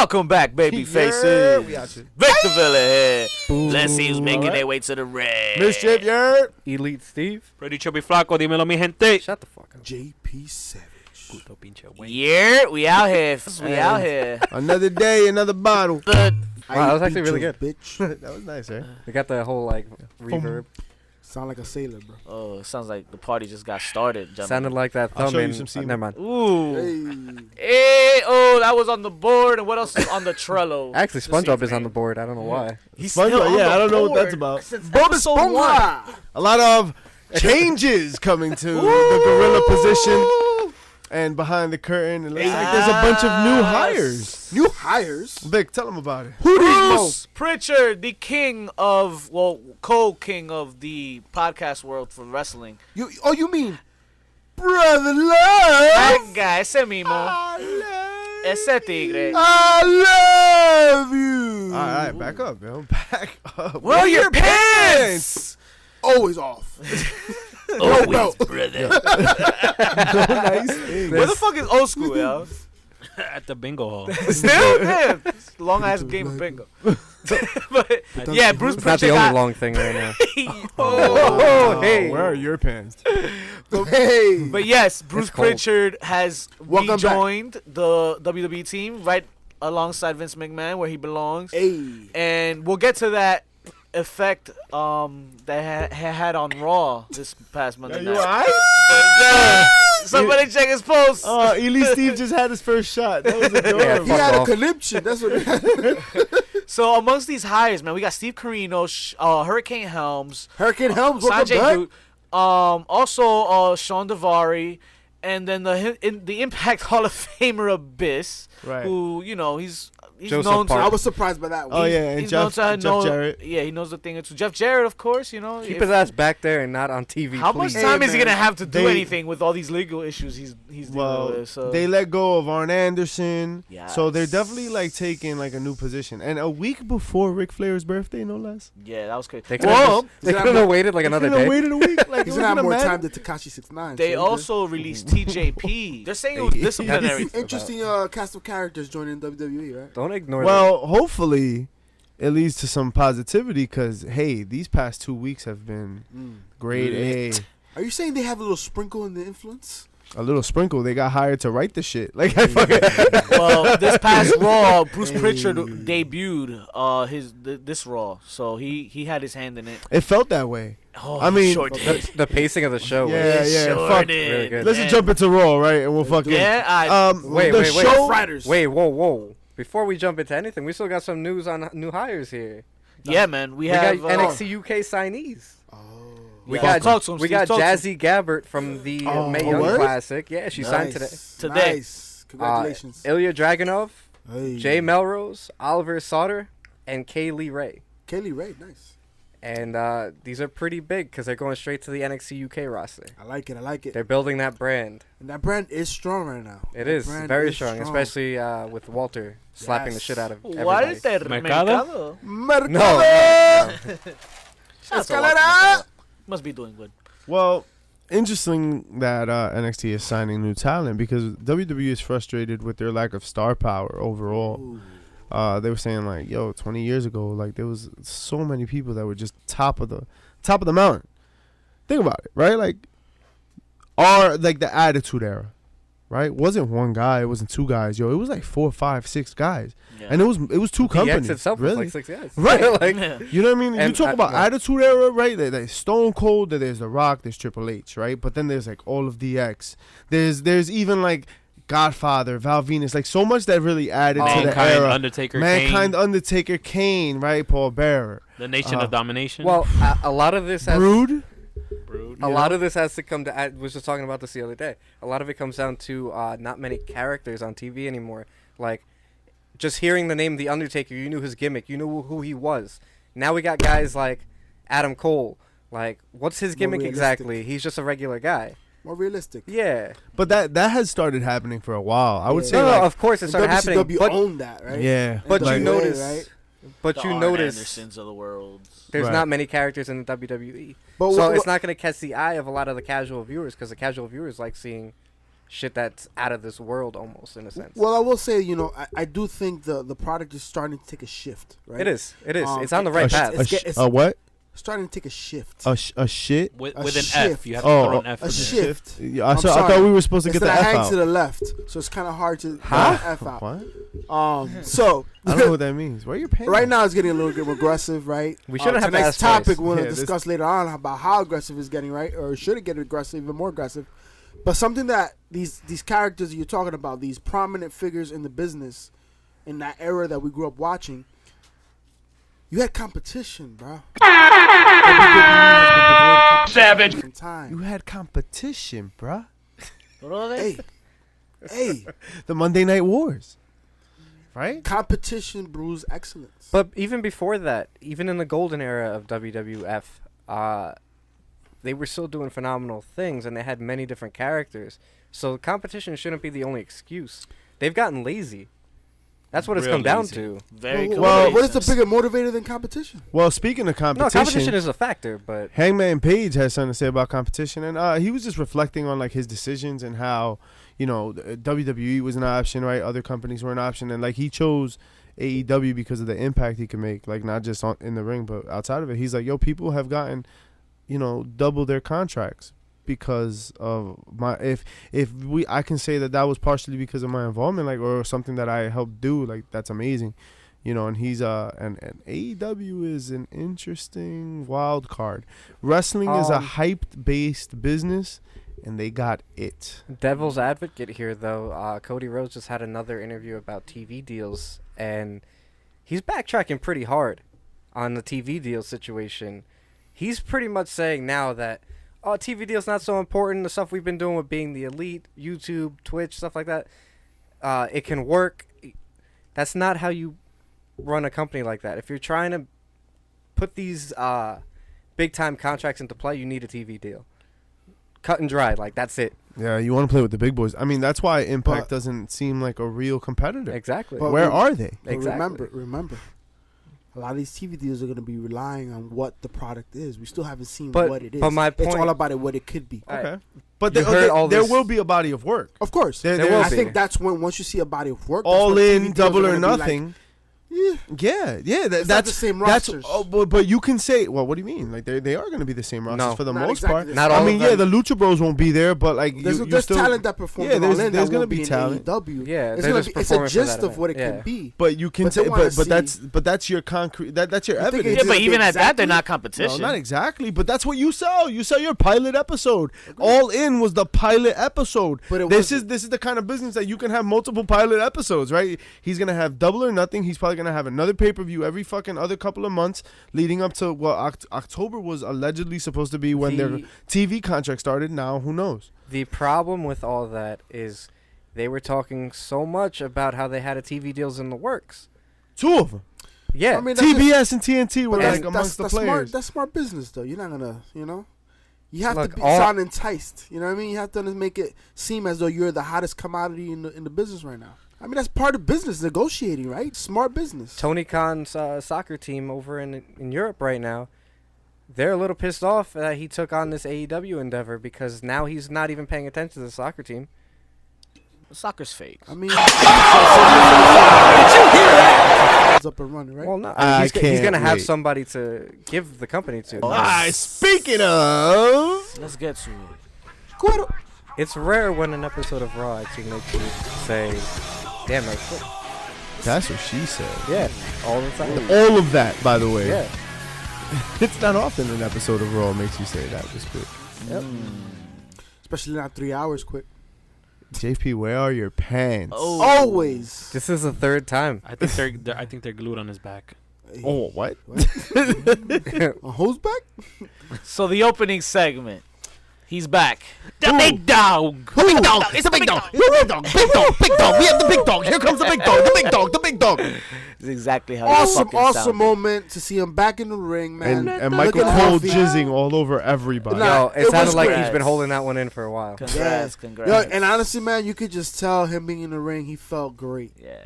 Welcome back, baby faces. We out here. Victor Villa here. Boom. Let's see who's making Alright. their way to the red. Mischief, yard. Elite Steve. Pretty chubby flaco, dímelo mi gente. Shut the fuck up. JP Savage. Puto pinche güey. Yeah, we out here. We out here. Another day, another bottle. The- Wow, that was actually really good. Bitch. That was nice, right? We got the whole like reverb. Sound like a sailor, bro. Oh, it sounds like the party just got started, gentlemen. Sounded like that I'll thumb show you in. some semen. Never mind. Ooh. Hey. Hey, oh, that was on the board. And what else is on the Trello? Actually, This SpongeBob is evening. on the board. I don't know why. He's SpongeBob, still on yeah, the I don't know what board that's about. since Bob episode 1. Esponja. A lot of changes coming to the gorilla position and behind the curtain. It looks like there's a bunch of new hires. New hires. Vic, tell them about it. Who these Bruce Pritchard, the king of, well, co-king of the podcast world for wrestling. You mean Brother Love? That guy, ese mismo. Ese tigre. I love you. All right, back up, yo. Back up. Where are your pants? Always off. Always, belt. brother. Nice thing. Where the fuck is old school, yo? At the bingo hall. Still? Yeah. Long ass game of bingo. But, yeah, Bruce It's not the Pritchard only got... long thing right now. Oh, hey. where are your pants? Hey. But yes, Bruce cold. Pritchard has Welcome back. rejoined the WWE team right alongside Vince McMahon where he belongs. Hey. And we'll get to that effect that had on Raw this past Monday You night. alright? Somebody check his post. Oh, Elite Steve just had his first shot. That was adorable. He Fuck had off. a conniption. That's what it had. So amongst these hires, man, we got Steve Carino, Hurricane Helms, Hurricane Helms, welcome Sanjay back. Dutt, also Sean Devari, and then the Impact Hall of Famer Abyss, Right. who he's Joseph known Park. I to. was surprised by that one. Oh, yeah, and He's Jeff known to know, Jarrett. Yeah, he knows the thing or two. Jeff Jarrett, of course, Keep if- his ass back there and not on TV, How please. much time is he man. gonna have to do They- anything with all these legal issues he's dealing Well, with? So they let go of Arn Anderson, so they're Yes. definitely like taking like a new position. And a week before Ric Flair's birthday, no less. yeah, that was crazy. They Well, couldn't have waited like another They day. waited a week. Like, He's it gonna have wasn't more a time matter. than Tekashi 69. they so also released TJP. They're saying it was disciplinary. interesting cast of characters joining WWE, right? Don't ignore Well, hopefully, it leads to some positivity because hey, these past 2 weeks have been grade A. Are you saying they have a little sprinkle in the influence? A little sprinkle. They got hired to write the shit. Like I fucking. Well, this past Raw, Bruce Hey. Pritchard debuted this Raw, so he had his hand in it. It felt that way. Oh, I mean, sure did. that. The pacing of the show. Yeah, was, yeah. Sure Fuck. did. Really good. Let's just jump into Raw, right? And we'll fucking. Yeah, Wait, the wait, wait. show. Riders. Wait, whoa. Before we jump into anything, we still got some news on new hires here. yeah, man. We We got have NXT UK signees. Oh. We Yeah. got Talk to him, we Steve, got talk to him. Jazzy Gabbert from the Oh, Mae Young word? Classic. Yeah, she signed today. Today. Nice. Congratulations. Ilya Dragunov, Hey. Jay Melrose, Oliver Sauter, and Kaylee Ray. Kaylee Ray, nice. And these are pretty big because they're going straight to the NXT UK roster. I like it. They're building that brand. And that brand is strong right now. It That is brand very is strong, especially with Walter slapping the Yes. shit out of everybody. What is that? Mercado? Mercado. No. Shout out to Escalera. Mercado. Must be doing good. Well, interesting that NXT is signing new talent because WWE is frustrated with their lack of star power overall. Ooh. They were saying like, yo, 20 years ago, like there was so many people that were just top of the mountain. Think about it, right? Like, the Attitude Era, right? It wasn't one guy, it wasn't two guys, yo. It was like 4, 5, 6 guys, Yeah. and it was two companies. DX itself really, was like 6 guys. Right. like, Yeah. you know what I mean? You And talk about right. Attitude Era, right? There's Stone Cold, there's The Rock, there's Triple H, right? But then there's like all of DX. There's even like Godfather, Val Venus, like so much that really added to the Mankind, era. Undertaker, Mankind, Kane, Undertaker, Kane, right? Paul Bearer, the Nation of Domination. well, a lot of this has Brood. Brood. a lot of this has to come to. I was just talking about this the other day. A lot of it comes down to not many characters on TV anymore. Like, just hearing the name The Undertaker, you knew his gimmick, you knew who he was. Now we got guys like Adam Cole. Like, what's his More gimmick realistic. exactly? He's just a regular guy. More realistic. Yeah. But that has started happening for a while. I would Yeah. say, No, like, of course it started happening. WCW But owned that, right? yeah. But And you WA, notice, right? but The you Arn notice Andersons of the world. there's Right. not many characters in the WWE. But So what- it's not going to catch the eye of a lot of the casual viewers because the casual viewers like seeing shit that's out of this world almost in a sense. Well, I will say, I do think the product is starting to take a shift, right? It is. Um, It's on the right path. it's A what? starting to take a shift. A shit? With A an shift. F. You have to Oh, throw an F A in there. shift. Yeah, I I'm thought sorry. we were supposed to get Instead the of F hang out. to the left, so it's kind of hard to Huh? get the F out. What? So I don't know what that means. Where are your pants? right now it's getting a little bit aggressive, right? We shouldn't have to tonight's ask twice. topic we're Yeah, gonna this- discuss later on about how aggressive it's getting, right? Or should it get aggressive, even more aggressive? But something that these characters you're talking about, these prominent figures in the business, in that era that we grew up watching, you had competition, bro. Savage. You Time. had competition, bruh. Hey, The Monday Night Wars. Right? competition brews excellence. But even before that, even in the golden era of WWF, they were still doing phenomenal things, and they had many different characters. So competition shouldn't be the only excuse. They've gotten lazy. That's what it's Real come down lazy. to. Very Well, what is the bigger motivator than competition? Well, speaking of No, competition, competition is a factor, but Hangman Page has something to say about competition, and he was just reflecting on like his decisions and how WWE was an option, right? Other companies were an option, and like he chose AEW because of the impact he could make, like not just in the ring but outside of it. He's like, yo, people have gotten, double their contracts because of I can say that was partially because of my involvement, like, or something that I helped do, like that's amazing. And he's and AEW is an interesting wild card. Wrestling is a hyped based business, and they got it. devil's advocate here, though, Cody Rhodes just had another interview about TV deals, and he's backtracking pretty hard on the TV deal situation. He's pretty much saying now that, TV deal's not so important. The stuff we've been doing with being the elite, YouTube, Twitch, stuff like that, it can work. That's not how you run a company like that. If you're trying to put these big-time contracts into play, you need a TV deal. Cut and dry, like that's it. Yeah, you want to play with the big boys. I mean, that's why Impact But- doesn't seem like a real competitor. Exactly. But Where are they? But Exactly. remember, a lot of these TV deals are going to be relying on what the product is. We still haven't seen But- what it is. but my it's point- all about it, what it could be. All right. Okay, but You heard all there this- will be a body of work. Of course. There will I be. think that's when, once you see a body of work, that's All when TV in, deals double are or gonna be like, nothing. yeah, Yeah. It's not That's the same that's. rosters. But you can say, well, what do you mean? Like they are going to be the same rosters No. for the Not most exactly part. the Not same. all I mean, of yeah, them. the Lucha Bros won't be there, but like There's, you there's still, talent that performs Yeah, in there's All In gonna that won't be be in talent. AEW. Yeah, it's, they're gonna just be, it's a performing for gist that of what it event. can be. But you can But they say, wanna but that's your concrete. That's your You think evidence. Yeah, It's but gonna be even at that, they're exactly- not No, competition. not exactly, but that's what you sell. You sell your pilot episode. All In was the pilot episode. But it this wasn't. is the kind of business that you can have multiple pilot episodes, right? He's gonna have Double or Nothing. He's probably gonna have another pay-per-view every fucking other couple of months leading up to October was allegedly supposed to be when their The- TV contract started. Now who knows? The problem with all that is they were talking so much about how they had a TV deals in the works. Two of them, Yeah. I mean, that's TBS and TNT, were But like amongst the players. Smart, that's smart business, though. You're not gonna, you have Look, to all- sound enticed. You know what I mean? You have to make it seem as though you're the hottest commodity in the business right now. I mean, that's part of business negotiating, right? Smart business. Tony Khan's soccer team over in Europe right now, they're a little pissed off that he took on this AEW endeavor because now he's not even paying attention to the soccer team. Soccer's fake. I mean, it's up and running, right? Well, no, I he's can't going to have wait. somebody to give the company to. Speaking of, Let's get to it. Cuero. It's rare when an episode of Raw actually makes you say, damn, that was quick. that's what she said. Yeah, all the time. All of that, by the way. Yeah. It's not often an episode of Raw makes you say that was quick. Yep. Especially not 3 hours quick. JP, where are your pants? Oh. Always. This is the third time. I think they're glued on his back. Oh, what? A hose back? So the opening segment. He's back. The big dog. Big dog. It's a big dog. Big dog. Big dog. Big dog. We have the big dog. Here comes the big dog. The big dog. The big dog. Is exactly how Awesome, fucking awesome sounded. moment to see him back in the ring, man. And Michael Looking Cole healthy. jizzing all over everybody. Nah, Yo, it it sounded was like great. he's been holding that one in for a while. Congrats, Yeah. congrats. Yo, and honestly, man, you could just tell him being in the ring, he felt great. yeah.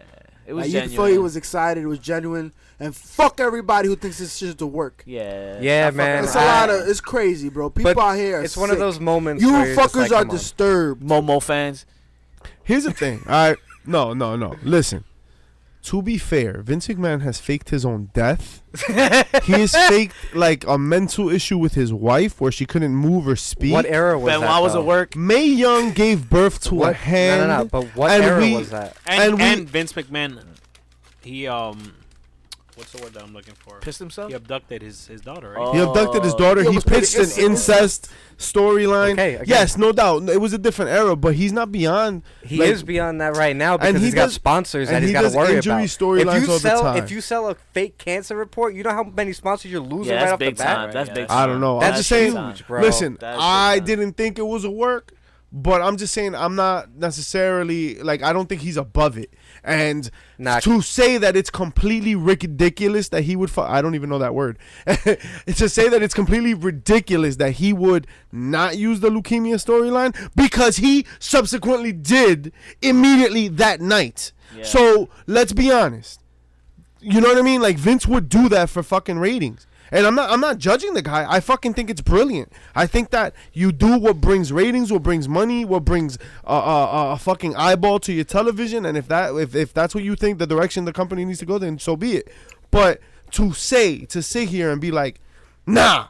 It was Like, you genuine. could feel he was excited. It was genuine. And fuck everybody who thinks this shit's to work. Yeah. Yeah, I fuck man. with It's that. a lot of. It's crazy, bro. People But out here. Are It's one of sick. those moments. You where you're just fuckers like, are come on. disturbed. Momo fans. Here's the thing. All right. No. Listen. To be fair, Vince McMahon has faked his own death. He has faked like a mental issue with his wife where she couldn't move or speak. What era was that? Benoit was though? at work. Mae Young gave birth to a What? hand. No. But what and era we- was that? And And, we- Vince McMahon, he what's the word that I'm looking for? Pissed himself. He abducted his daughter, right? Oh. He abducted his daughter. He He almost played pitched an an incest storyline. Okay, again. Yes, no doubt. It was a different era, but he's not beyond. He like- is beyond that right now because he he's got does- sponsors and that he's he got to does worry injury about. storylines all the time. If you sell a fake cancer report, you know how many sponsors you're losing Yeah, right that's off the big bat. time. That's Yeah, big that's- time. I don't know. That's I'm just huge, saying. bro. Listen, That's big I time. didn't think it was a work, but I'm just saying I'm not necessarily like I don't think he's above it. And Nah. to say that it's completely ridiculous that he would, I don't even know that word. It's to say that it's completely ridiculous that he would not use the leukemia storyline because he subsequently did immediately that night. Yeah. So let's be honest. You know what I mean? Like Vince would do that for fucking ratings. And I'm not judging the guy. I fucking think it's brilliant. I think that you do what brings ratings, what brings money, what brings a fucking eyeball to your television. And if that's what you think the direction the company needs to go, then so be it. But to sit here and be like, nah,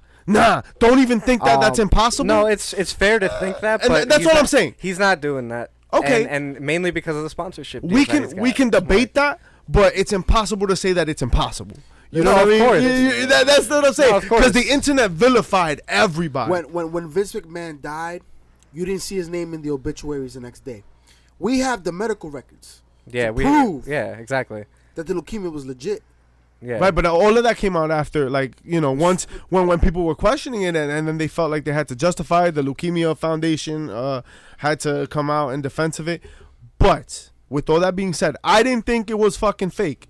don't even think that that's impossible. No, it's fair to think that, and but that's he's what not- I'm saying. He's not doing that. Okay. and mainly because of the sponsorship. we deals that he's can got. debate that, but it's impossible to say that it's impossible. You know No, what I of mean? course. That's what I'm saying. No, of course. Because the internet vilified everybody. When Vince McMahon died, you didn't see his name in the obituaries the next day. We have the medical records Yeah, prove Yeah, exactly. that the leukemia was legit. Yeah. Right, but all of that came out after, like, you know, once when people were questioning it, and then they felt like they had to justify it. The Leukemia Foundation had to come out in defense of it. But with all that being said, I didn't think it was fucking fake.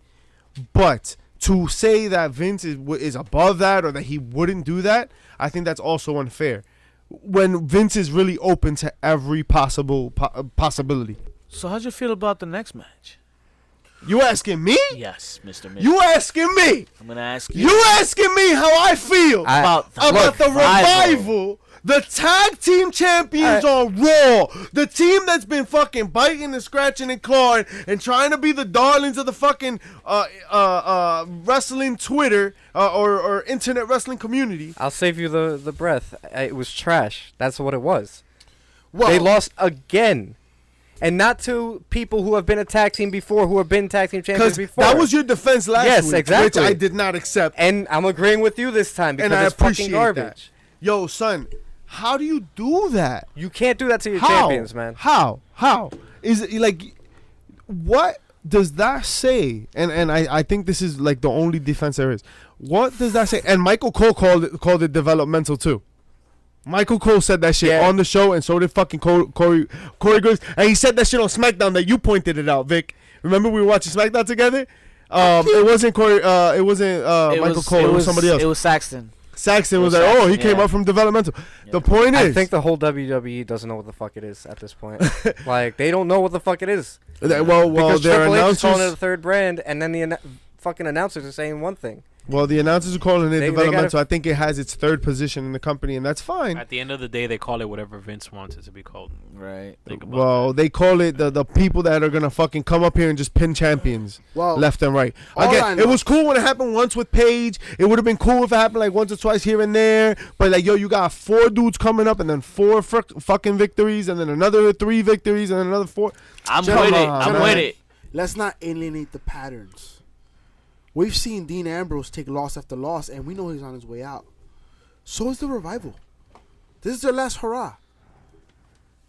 But to say that Vince is above that or that he wouldn't do that, I think that's also unfair. When Vince is really open to every possible possibility. So how'd you feel about the next match? You asking me? Yes, Mr. Mitchell. You asking me? I'm gonna ask you You asking me how I feel about the revival, the tag team champions on Raw, the team that's been fucking biting and scratching and clawing and trying to be the darlings of the fucking wrestling Twitter or internet wrestling community. I'll save you the breath. It was trash. That's what it was. Well, They lost again. And not to people who have been a tag team before, who have been tag team champions Because before. that was your defense last Yes, week, exactly. which I did not accept. And I'm agreeing with you this time because And I it's appreciate fucking garbage. that. Yo, son, how do you do that? You can't do that to your How? champions, man. How? Is it like what does that say? And I think this is like the only defense there is. What does that say? And Michael Cole called it developmental too. Michael Cole said that shit Yeah. on the show, and so did fucking Corey Graves, and he said that shit on SmackDown that you pointed it out, Vic. Remember we were watching SmackDown together? It wasn't Corey. It wasn't Michael Cole. It was somebody else. It was Saxton. Saxton was it like, was oh, he Saxton, came yeah. up from developmental. Yeah. The point is, I think the whole WWE doesn't know what the fuck it is at this point. Like, they don't know what the fuck it is. well, Because their Triple H is calling it a announcers. third brand, and then the fucking announcers are saying one thing. Well, the announcers are calling it They developmental. gotta I think it has its third position in the company, and that's fine. At the end of the day, they call it whatever Vince wants it to be called. Right. Think about Well, that. they call it the people that are gonna fucking come up here and just pin champions well, left and right. all I Again, know- it was cool when it happened once with Paige. It would have been cool if it happened like once or twice here and there. But like, yo, you got 4 dudes coming up, and then 4 fucking victories, and then another 3 victories, and then another 4. I'm Come with it. on, I'm man. with it. let's not alienate the patterns. We've seen Dean Ambrose take loss after loss, and we know he's on his way out. So is the revival. This is their last hurrah.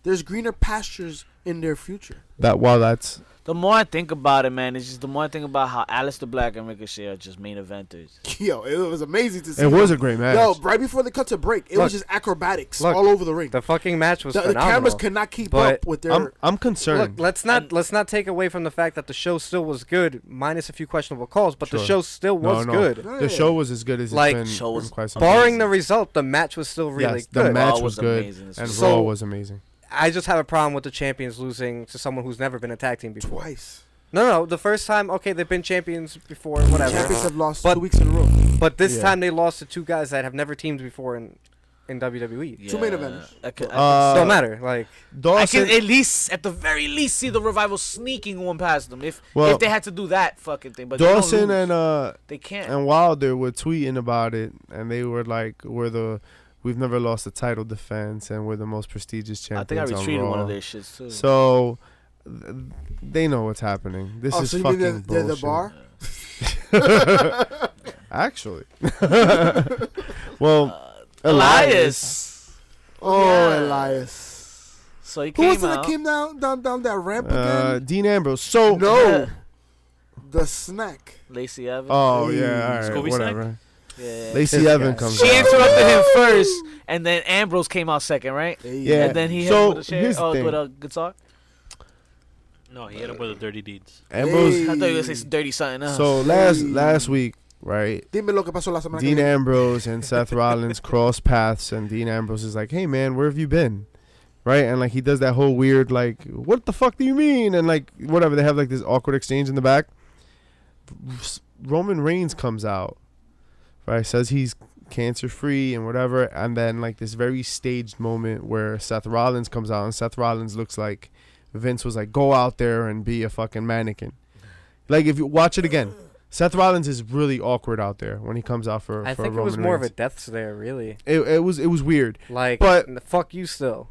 There's greener pastures in their future. That's The more I think about it, man, it's just the more I think about how Aleister Black and Ricochet are just main eventers. Yo, it was amazing to see. it was them. a great match. Yo, right before they cut to break, it was Look, just acrobatics look, all over the ring. The fucking match was The phenomenal. cameras could not keep but up with their. I'm concerned. Look, let's not take away from the fact that the show still was good, minus a few questionable calls, but the Sure. show still was no. good. Yeah. The show was as good as Like, it's been show was in quite some Barring time. the result, the match was still really Yes, the good. match Raw was was good, amazing. and So- Raw was amazing. I just have a problem with the champions losing to someone who's never been a tag team before. twice. No. The first time, okay, they've been champions before, whatever. Champions have lost But- 2 weeks in a row. But this Yeah. time they lost to two guys that have never teamed before in WWE. Two main eventers. Don't matter. Like, I Dawson, can at least, at the very least, see the Revival sneaking one past them. If Well, they had to do that fucking thing, but they don't Dawson lose. and they can't. Wilder were tweeting about it, and they were like, we've never lost a title defense, and we're the most prestigious I think I champions on retweeted one Raw. of their shits too. So they know what's happening. This is so you fucking mean they're the bullshit. bar? Actually, well, Elias. Oh, Yeah. Elias. So he Who came was it out. that came down that ramp again? Dean Ambrose. So No. The snack. Lacey Evans. Oh Hey. yeah, all right, Scooby whatever. Yeah. Lacey This Evans guy. comes She out. interrupted him first, and then Ambrose came out second, right? Hey. Yeah. And then he hit So, him with a here's the thing. with a guitar. No, he hit him with the dirty deeds. Ambrose. Hey. I thought you were gonna say some dirty something else. So last week, right? Dime lo que pasó la semana que Dean viene. Ambrose and Seth Rollins cross paths, and Dean Ambrose is like, "Hey man, where have you been?" Right? And like he does that whole weird like, "What the fuck do you mean?" And like whatever, they have like this awkward exchange in the back. Roman Reigns comes out, right? Says he's cancer free and whatever, and then like this very staged moment where Seth Rollins comes out, and Seth Rollins looks like Vince was like, "Go out there and be a fucking mannequin." Like if you watch it again, Seth Rollins is really awkward out there when he comes out for. I for think it Roman was more of a Reigns. death stare, really. It was weird. Like, But- fuck you still.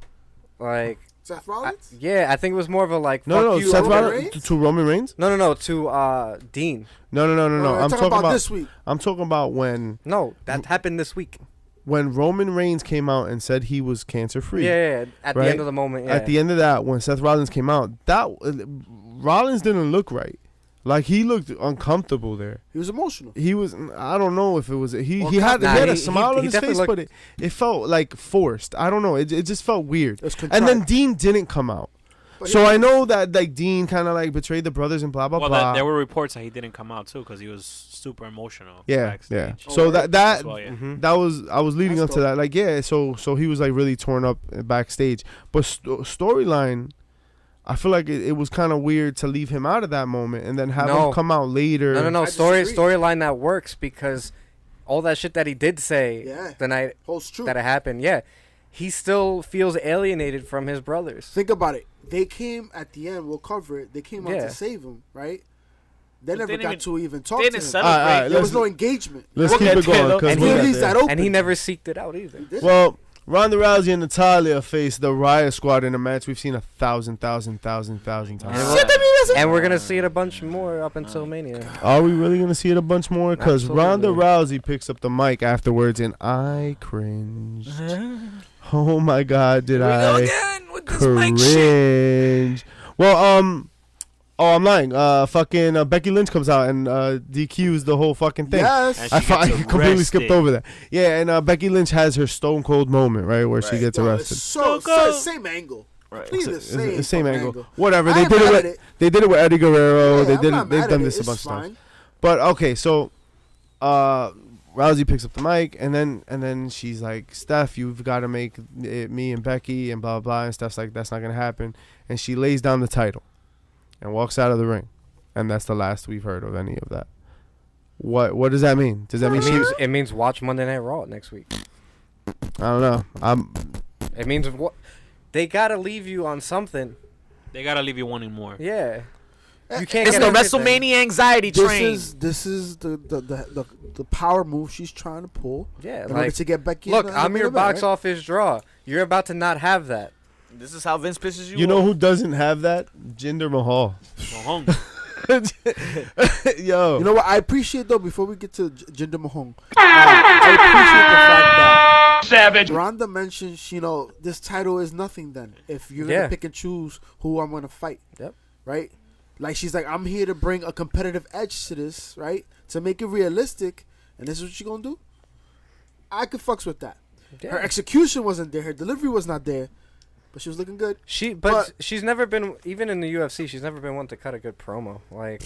Like, Seth Rollins? yeah, I think it was more of a like, fuck No, you. Seth Roman Rollins Reigns? to Roman Reigns. No, to Dean. No. We're I'm talking about this week. I'm talking about when No, that happened this week. Roman Reigns came out and said he was cancer free. Yeah, at the Right? end of the moment. Yeah. At the end of that, when Seth Rollins came out, that Rollins didn't look right. Like he looked uncomfortable there. He was emotional. He was. I don't know if it was. He Well, had nah, he had a he smile on his definitely face, looked- but it felt like forced. I don't know. It just felt weird. It was And then contrived. Dean didn't come out. But So he- I know that like Dean kind of like betrayed the brothers and blah blah Well, blah. there were reports that he didn't come out too because he was super emotional. Yeah. backstage. So Oh, that That's why, yeah. Mhm. that was I was leading That's up to dope. that. Like yeah, so he was like really torn up backstage. But storyline, I feel like it was kind of weird to leave him out of that moment and then have him No. come out later. No. I Storyline disagree. that works because all that shit that he did say Yeah. the night Holds true. that it happened, yeah, he still feels alienated from his brothers. Think about it. They came at the end. We'll cover it. They came out Yeah. to save him, right? They But never they didn't got to even talk They to didn't him. celebrate. Alright, There let's- was no engagement. Let's We'll keep get it going there, though. because And we he got leaves there. that open. And he never seeked it out either. Did- Well, Ronda Rousey and Natalia faced the Riot Squad in a match we've seen 1,000 times. And we're gonna see it a bunch more up until Mania. Are we really gonna see it a bunch more? Because Ronda Absolutely. Rousey picks up the mic afterwards, and I cringed. Oh my God, did I cringe? Well, oh, I'm lying. Fucking Becky Lynch comes out and DQs the whole fucking thing. Yes. And I, she I gets completely skipped arrested. over that. Yeah, and Becky Lynch has her stone cold moment, right, where she Right. gets Yo, arrested. it's so same angle. Right. Completely It's the the same same fucking angle. Whatever. I They ain't did it mad with at it. they did it with Eddie Guerrero. Yeah, they I'm did not it. They've mad done at this it. a bunch It's of times. fine. But okay, so Rousey picks up the mic and then she's like, Steph, you've got to make it me and Becky and blah blah blah, and Steph's like, that's not gonna happen, and she lays down the title and walks out of the ring, and that's the last we've heard of any of that. What does that mean? Does that mean It means watch Monday Night Raw next week. I don't know. It means what they gotta leave you on something. They gotta leave you wanting more. Yeah, you can't. It's get the everything. WrestleMania anxiety train. This is the power move she's trying to pull Yeah, in order like to get Becky. look, in the I'm main your event, box right? office draw. You're about to not have that. This is how Vince pisses you. you know off. who doesn't have that? Jinder Mahal. Go home. Yo. You know what I appreciate though? Before we get to Jinder Mahal, I appreciate the fact that Savage. Ronda mentioned, this title is nothing. Then if you're Yeah. gonna pick and choose who I'm gonna fight, Yep. right? Like she's like, I'm here to bring a competitive edge to this, right? To make it realistic, and this is what you gonna do. I could fucks with that. Yeah. Her execution wasn't there. Her delivery was not there, but she was looking good. But she's never been, even in the UFC, she's never been one to cut a good promo. Like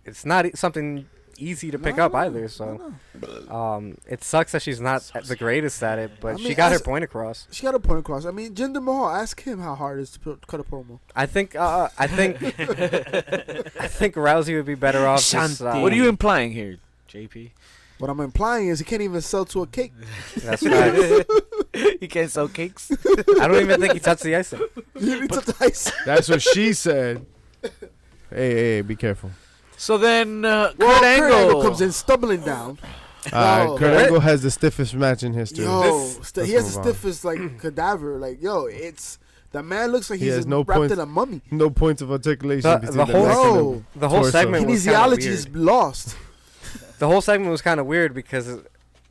it's not something easy to pick up either. So, it sucks that she's not the greatest at it, but I she mean, got her point across. She got a point across. I mean, Jinder Mahal, ask him how hard it is to cut a promo. I think Rousey would be better off. Just, What are you implying here, JP? What I'm implying is he can't even sell to a cake. That's right. You can't sell cakes. I don't even think he touched the icing. He took the ice. That's what she said. Hey, be careful. So then, Well, Kurt Angle comes in stumbling down. All right, Kurt Angle has the stiffest match in history. Yo, Let's he has the move on. stiffest like cadaver. Like, yo, it's the man looks like He he's has no wrapped points. in a mummy. No points of articulation The between the whole- neck and No. The whole Torso. segment was kind of Kinesiology is weird. lost. The whole segment was kind of weird because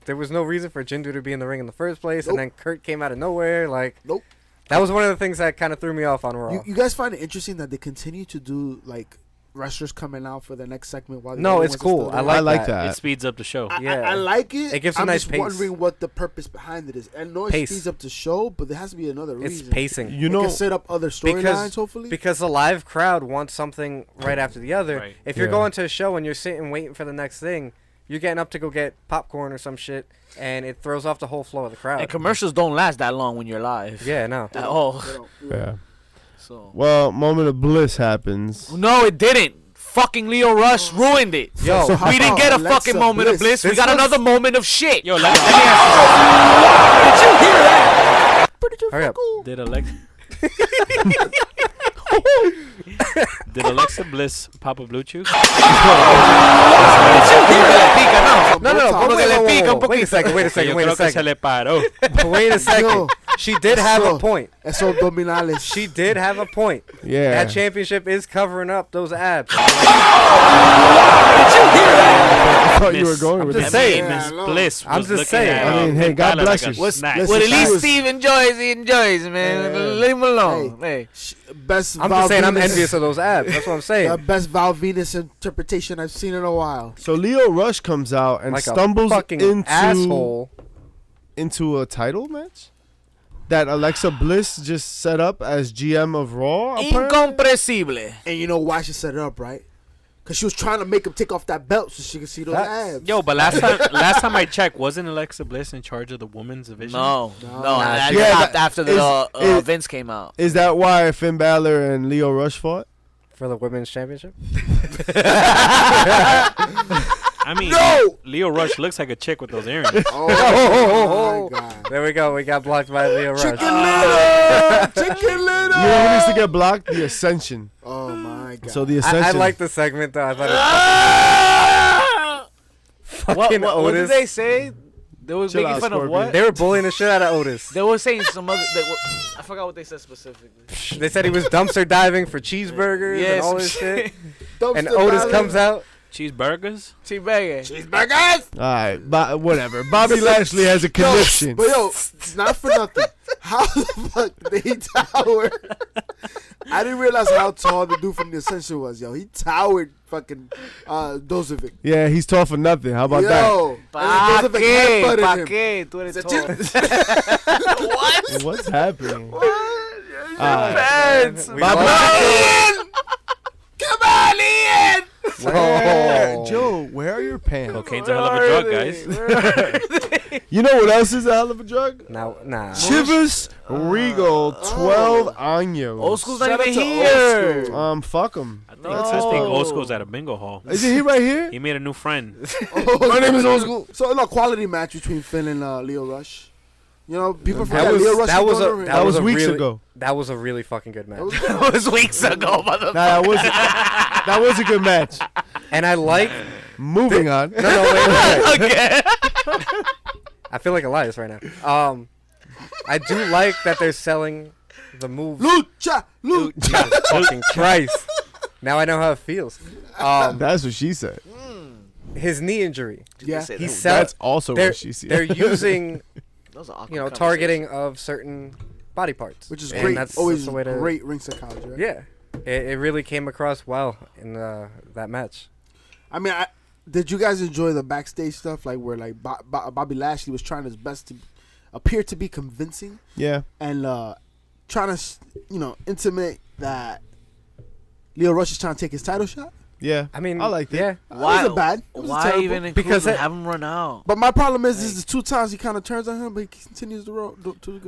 there was no reason for Jinder to be in the ring in the first place, Nope. and then Kurt came out of nowhere. Like, Nope. That was one of the things that kind of threw me off on Raw. You guys find it interesting that they continue to do like wrestlers coming out for the next segment while No, it's everyone's cool. still I there? like It that. It speeds up the show. Yeah. I like it. It gives a I'm nice just pace. wondering what the purpose behind it is. I know it Pace. speeds up the show, but there has to be another It's reason. pacing. You It know, can set up other storylines, hopefully. Because the live crowd wants something right after the other. Right. If you're Yeah. going to a show and you're sitting waiting for the next thing, you're getting up to go get popcorn or some shit, and it throws off the whole flow of the crowd. and commercials don't last that long when you're live. Yeah, no. At all. They don't- yeah. So. Well, moment of bliss happens. No, it didn't. Fucking Leo Rush ruined it. Yo, So how We didn't about get a Alexa fucking moment of bliss. We This got was- another moment of shit. Yo, let me ask hurry up. you. Did Alexa? Did Alexa Bliss pop a Bluetooth? No, Botox. whoa, Porque le whoa, pica whoa, un whoa. Wait a second, wait a Yo second, wait creo a que se second. le paró. Wait a second. Yo, She did have a Eso. point. esos abdominales. She did have a point. Yeah. That championship is covering up those abs. I thought you were going with just that. saying. Yeah, Miss I know. Bliss I'm was just looking saying. at, I mean, hey, Finn God Balor bless like a you. snack. Listen, Well, at she least was- Steve enjoys. He enjoys, man. Yeah. Leave him alone. Hey. Best I'm just saying I'm Val Venus- envious of those abs. That's what I'm The saying. best Val Venus interpretation I've seen in a while. So Leo Rush comes out and Like a stumbles fucking into asshole. a title match that Alexa Bliss just set up as GM of Raw. apparently? Incompresible. And you know why she set it up, right? Because she was trying to make him take off that belt so she could see those That- abs. Yo, but last time I checked, wasn't Alexa Bliss in charge of the women's division? No, No. no. That Yeah, stopped that after the is- Vince came out. Is that why Finn Balor and Leo Rush fought? For the women's championship? I mean, No! Leo Rush looks like a chick with those earrings. Oh, my God. There we go. We got blocked by Leo Rush. Chicken little! Chicken little! You know who needs to get blocked? The Ascension. Oh, my God. So the Ascension. I like the segment though. I thought it was What, fucking what did Otis. they say? They was Chill making out, fun of Scorpion. what? They were bullying the shit out of Otis. They were saying some other. I forgot what they said specifically. They said he was dumpster diving for cheeseburgers and Yes, all this shit. Dumpster And Otis diving. comes out. Cheeseburgers? Teabagging. Cheeseburgers! All right, whatever. Bobby Lashley has a connection. But yo, not for nothing. How the fuck did he tower? I didn't realize how tall the dude from the Ascension was, yo. He towered fucking Dozovic. Yeah, he's tall for nothing. How about that? Yo, Pa and then Dozovic qué? headbutted Pa him. qué? Tú eres Said, tall. What? What's happening? Pants. We Bobby lost Ian! Come on, Ian! Oh. Joe, where are your pants? Cocaine's a hell of a drug, guys. You know what else is a hell of a drug? Nah. Chivas Regal 12 años. Old school's not Shout out even to here. Old Fuck him. I think No. Old School's at a bingo hall. Is he right here? He made a new friend. My name is Old School. So, no, quality match between Finn and Leo Rush. You know, people That forget was- Leo Rush that was was on a- the ring. That was a weeks really- ago. That was a really fucking good match. That was weeks ago, motherfucker. Nah, that was a good match. And I like. Moving on. No, wait. Okay. I feel like Elias right now. I do like that they're selling the moves. Lucha! Jesus fucking Christ. Now I know how it feels. That's what she said. His knee injury. Yeah. He's sell- That's also they're, what she said. they're using, Those are awkward you know, conversations. targeting of certain body parts. Which is And great. That's Always the way to, great ring psychology, right? Yeah. It really came across well in that match. I mean, did you guys enjoy the backstage stuff, like where like Bobby Lashley was trying his best to appear to be convincing Yeah. and trying to, intimate that Leo Rush is trying to take his title shot? Yeah, I mean, I liked it. Yeah. It wasn't bad. It wasn't Why terrible. even include Because him? it- Have him run out? But my problem is, the 2 times he kind of turns on him, but he continues to go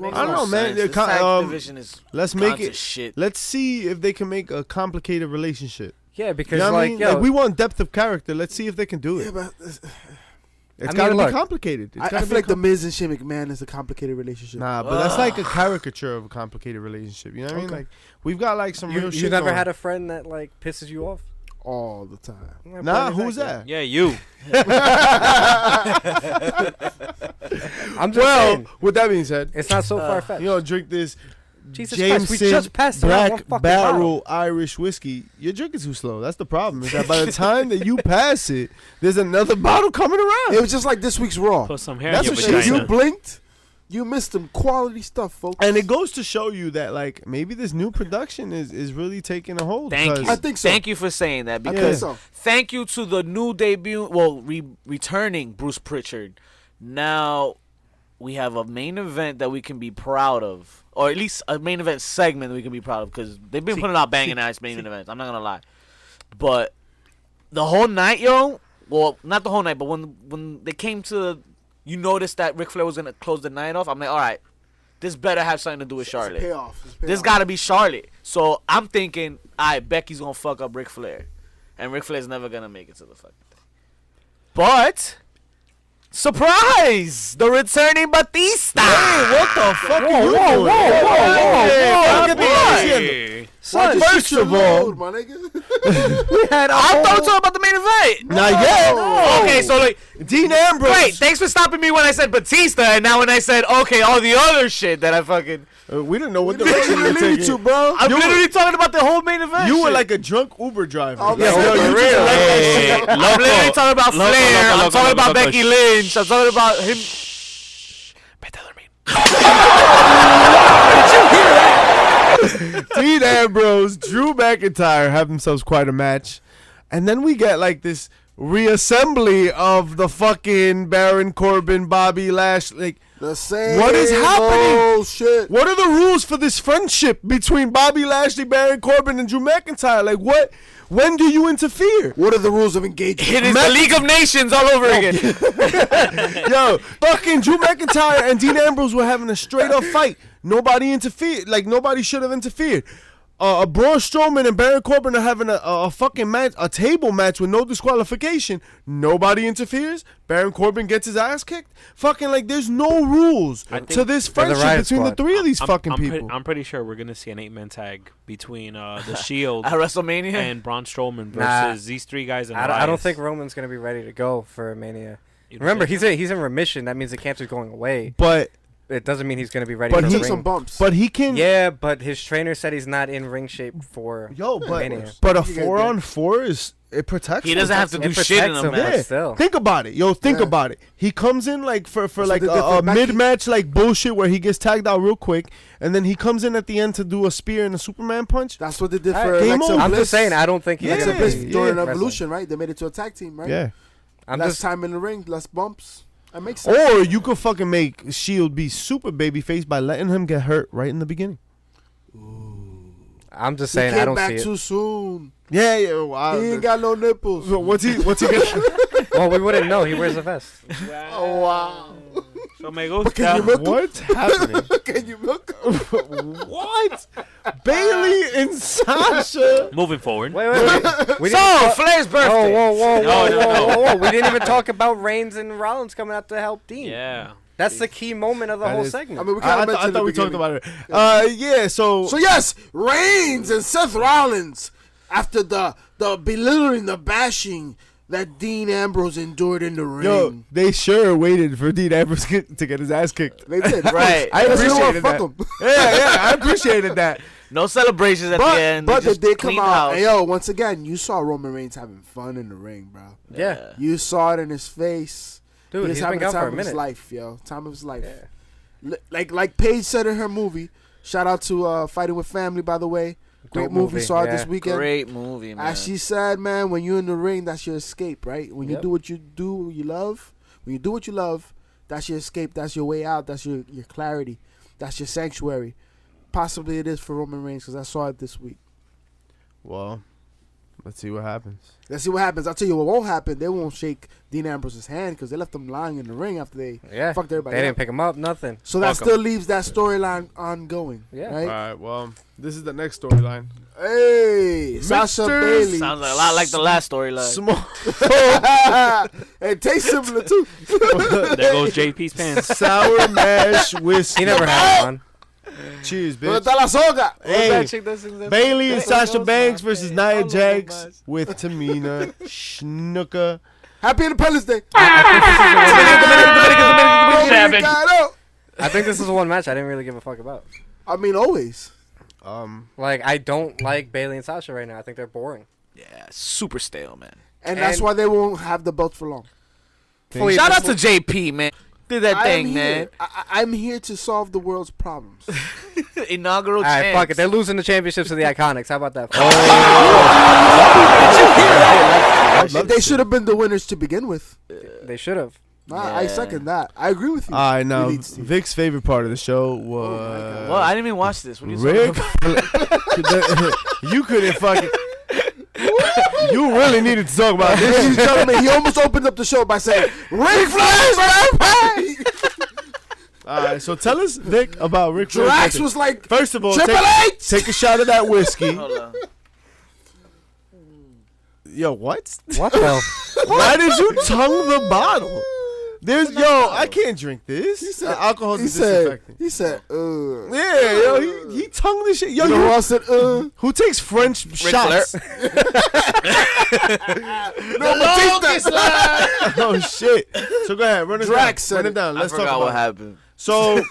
on. I don't know, man. This tag division is Let's make gone to it. shit. Let's see if they can make a complicated relationship. Yeah, You because know what I like, mean? yo, Like we want depth of character. Let's see if they can do it. Yeah, but It's I gotta mean, be look, complicated. It's I gotta feel be like The Miz and Shane McMahon is a complicated relationship. Nah, but that's like a caricature of a complicated relationship. You know what I mean? Okay. Like we've got like some real you shit. never going. had a friend that like pisses you off? All the time. Nah, who's that? Yeah, you. I'm just Well, saying, with that being said, it's not so far fetched. you know, drink this Jesus Christ, we Jameson just passed around one Black fucking Barrel Irish whiskey. You're drinking too slow. That's the problem. Is that by the time that you pass it, there's another bottle coming around. It was just like this week's Raw. Put some hair That's in what your she- If vagina. you blinked, you missed some quality stuff, folks. And it goes to show you that like maybe this new production is really taking a hold. Thank 'cause- you. I think so. Thank you for saying that I think because so. thank you to the new debut, returning Bruce Pritchard. Now we have a main event that we can be proud of, or at least a main event segment that we can be proud of because they've been putting out banging ass main events. I'm not gonna lie, but the whole night, yo. Well, not the whole night, but when they came to, you noticed that Ric Flair was gonna close the night off. I'm like, all right, this better have something to do with Charlotte. It's payoff. It's This payoff. gotta be Charlotte. So I'm thinking, alright, Becky's gonna fuck up Ric Flair. And Ric Flair's never gonna make it to the fucking thing. But surprise! The returning Batista! what the fuck are you doing? whoa, Look at boy. the- Son, First of all, Load, my nigga. I thought we were talking about the main event. not yet. Okay, so like, Dean Ambrose. great. Thanks for stopping me when I said Batista, and now when I said okay, all the other shit that I fucking, We didn't know what What direction you were you leading taking. to, bro? I'm You were- literally talking about the whole main event. You were shit. like a drunk Uber driver. Oh, Yeah, man. yo, you For just real. like that Hey, shit. I'm literally talking about Loco, Flair. loco, I'm loco, talking about loco, Becky shh. Lynch. I'm talking about him. Dean Ambrose, Drew McIntyre have themselves quite a match. And then we get like this reassembly of the fucking Baron Corbin, Bobby Lashley. Like, The same. What is happening? Oh shit. what are the rules for this friendship between Bobby Lashley, Baron Corbin, and Drew McIntyre? Like, what? When do you interfere? What are the rules of engagement? It is the League of Nations all over again. Yo, fucking Drew McIntyre and Dean Ambrose were having a straight up fight. Nobody interfered. Like, nobody should have interfered. Braun Strowman and Baron Corbin are having a fucking match, a table match with no disqualification. Nobody interferes. Baron Corbin gets his ass kicked. Fucking, like, there's no rules I think to this they're the friendship Riot between the Squad. three of these fucking I'm people. I'm pretty sure we're gonna see an 8-man tag between the Shield At WrestleMania. and Braun Strowman Nah. versus these three guys. In I don't Elias. think Roman's gonna be ready to go for Mania. You don't Remember, think? he's in remission. That means the cancer's going away. but It doesn't mean he's gonna be ready But for he- the some ring. bumps. he can. Yeah, but his trainer said he's not in ring shape for Yo, Mania. but a You get 4-on-4 is it protects. He him. doesn't have to It do shit in protects a him, match. but Yeah, still. think about it. Yo, think Yeah. about it. He comes in like for like they did for a Becky? mid-match like bullshit where he gets tagged out real quick, and then he comes in at the end to do a spear and a Superman punch. That's what they did Alright, for game Alexa over. I'm Bliss. just saying, I don't think he's Yeah, Alexa gonna Bliss be during wrestling. Evolution, right? They made it to a tag team, right? Yeah. I'm less just time in the ring, less bumps. That makes sense. Or you could fucking make Shield be super babyface by letting him get hurt right in the beginning. I'm just He saying, I came don't back see it. too soon. Yeah, yeah. Wow. He ain't got no nipples. So what's he gonna? Well, we wouldn't know. He wears a vest. Oh wow. So me But can you gusta. milk him? What's happening? Can you milk him? What? Bailey and Sasha. Moving forward. Wait. We So, didn't talk- Flair's Oh, birthday. whoa. We didn't even talk about Reigns and Rollins coming out to help Dean. Yeah. That's the key moment of the That whole is- segment. I mean, we I, kind I, of th- mentioned I thought we the talked beginning. about it. Yeah. So So yes, Reigns and Seth Rollins, after the belittling, the bashing that Dean Ambrose endured in the ring. yo, they sure waited for Dean Ambrose to get his ass kicked. They did. Right. I Because they don't wanna appreciated fuck that. 'em. Yeah, I appreciated that. No celebrations at the end. But they just did come clean out. house. Hey, yo, once again, you saw Roman Reigns having fun in the ring, bro. yeah. You saw it in his face. Dude, He's he's having been the gone time for a of his minute. life, yo. Time of his life. Yeah. Like Paige said in her movie. Shout out to Fighting with Family, by the way. Great Dope movie. movie, Saw it yeah. this weekend. Great movie, man. As she said, man, when you're in the ring, that's your escape, right? When you Yep. do what you do, you love. When you do what you love, that's your escape. That's your way out. That's your clarity. That's your sanctuary. Possibly it is for Roman Reigns because I saw it this week. Well, Let's see what happens. Let's see what happens. I'll tell you what won't happen. They won't shake Dean Ambrose's hand because they left him lying in the ring after they fucked everybody They up. didn't pick him up, nothing. So that still leaves that storyline ongoing. Yeah. Right? All right. Well, this is the next storyline. Hey, Sasha Mr. Bailey. Sounds like a lot like the last storyline. Small. It tastes similar too. There goes JP's pants. Sour mash whiskey. He never had one. Cheers, ¿Dónde bitch. está la soga? Hey, Bailey and That's Sasha what Banks goes versus on, Nia man. Jax with Tamina Snuka. Happy Independence Day. Savage. I think this is one match I didn't really give a fuck about. I mean, always. Like, I don't like Bailey and Sasha right now. I think they're boring. Yeah, super stale, man. And that's why they won't have the belts for long. Fully Shout out dis- to JP, man. Did that thing, man. I'm here to solve the world's problems. Inaugural All right, champ. fuck it. They're losing the championships to the Iconics. How about that? They should have been the winners to begin with. They should have. Nah, I second that. I agree with you. I know. You need Steve. Vic's favorite part of the show God. was Well, I didn't even watch this. What are you Rick. talking about? You couldn't fucking. You really needed to talk about Ladies and this. gentlemen, he almost opened up the show by saying, Ric Flair's birthday! All right, so tell us, Vic, about Rick Flair's Drax birthday. was like, First of all, Triple H! take a shot of that whiskey. Hold on. Yo, what? What the? Why did you tongue the bottle? I can't drink this. Alcohol's disinfectant. he said, Yeah, yo, he tongued this shit. Yo, You know who else said, who takes French shots? Oh shit! So go ahead, run it Drax down. said Run it down. I Let's talk forgot about what it. happened. So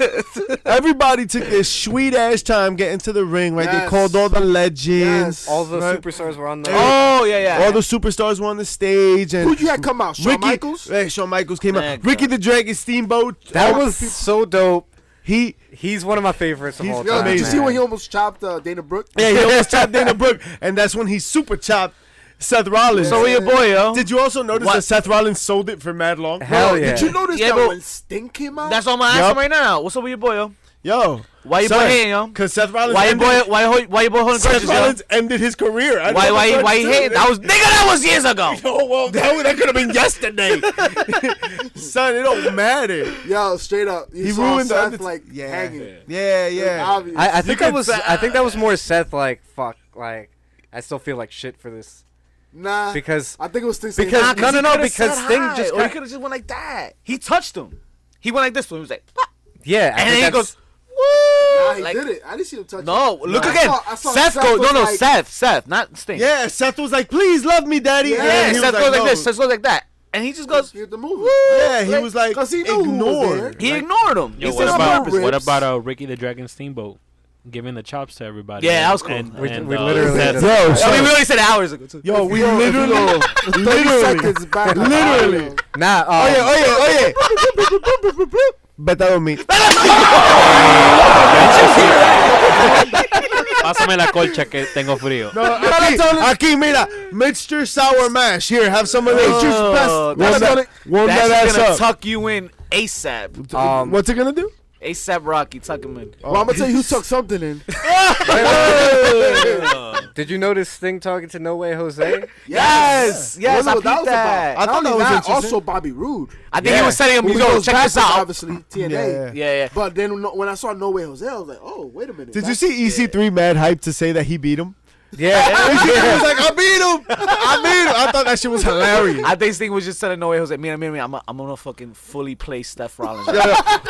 everybody took this sweet ass time getting to the ring, right? They Yes. called all the legends. Yes. All the Right. superstars were on the. Oh, yeah. All the superstars were on the stage, and who'd you had come out? Shawn Michaels? Hey, Shawn Michaels came Man, out. Ricky the Dragon Steamboat. That was so dope. He's one of my favorites of He's all Yo, time. did you see man. when he almost chopped Dana Brooke? Yeah, he almost chopped Dana Brooke, and that's when he super chopped Seth Rollins. So your boy, yo. Did you also notice What? that Seth Rollins sold it for mad long? Hell yeah. Did you notice Yeah, that but- when Sting came out? That's all I'm asking right now. What's up with your boy, yo? Yo, Why your son, boy hating, yo? Because Seth Rollins. Why your ended- boy holding Seth grudges, yo? Rollins ended his career. I never Why he understood hating? it. That was years ago. Oh well, that could have been yesterday. Son, it don't matter. Yo, straight up. You He saw ruined the Seth, Undert- like, Yeah. hanging. Yeah, It was yeah. obvious. I think that could was. say- I think that was more Seth. Like fuck. Like I still feel like shit for this Nah. because I think it was Sting. because- saying, no, he no, could've because said Sting hi, just or got- he could have just went like that. He touched him. He went like this. He was like, "Ah." yeah. I And think then he that's- goes, Nah, he like- did it. I didn't see him touch no, it. look I again. saw Seth goes, was no, like- Seth, not Sting. Yeah, Seth was like, "Please love me, daddy." Yeah, And then he Seth was goes like no. this. Seth goes like that. And he just goes, He had to move. Yeah, he was like 'cause he knew who was ignored. he ignored him. Yo, He what said on about purpose. what ribs. about Ricky the Dragon Steamboat giving the chops to everybody? Yeah, that was cool. And, We and, literally Seth- just- Yo, I mean, son, we already said hours ago, too. yo, we Yo, if you literally, 30 seconds back. literally. Nah. Oye. Bet that on me. Pásame la colcha que tengo frío. No, aquí, mira, mixture sour mash. Here, have some of this. Oh, Warm that That's ass gonna up. tuck you in ASAP. What's it gonna do? ASAP Rocky, tuck him in. Well, I'm gonna tell you who took something in. Did you notice Sting talking to No Way Jose? Yes, That's I what peeped that. I thought Not that only was that, interesting. also Bobby Roode. I think he was telling him, Who yo, goes check this backwards, out. Obviously, TNA. Yeah. But then when I saw No Way Jose, I was like, oh, wait a minute. Did you see EC3 mad hype to say that he beat him? Yeah. He was like, I beat him. I thought that shit was hilarious. I think Sting was just telling No Way Jose, mira, I'm gonna fucking fully play Steph Rollins.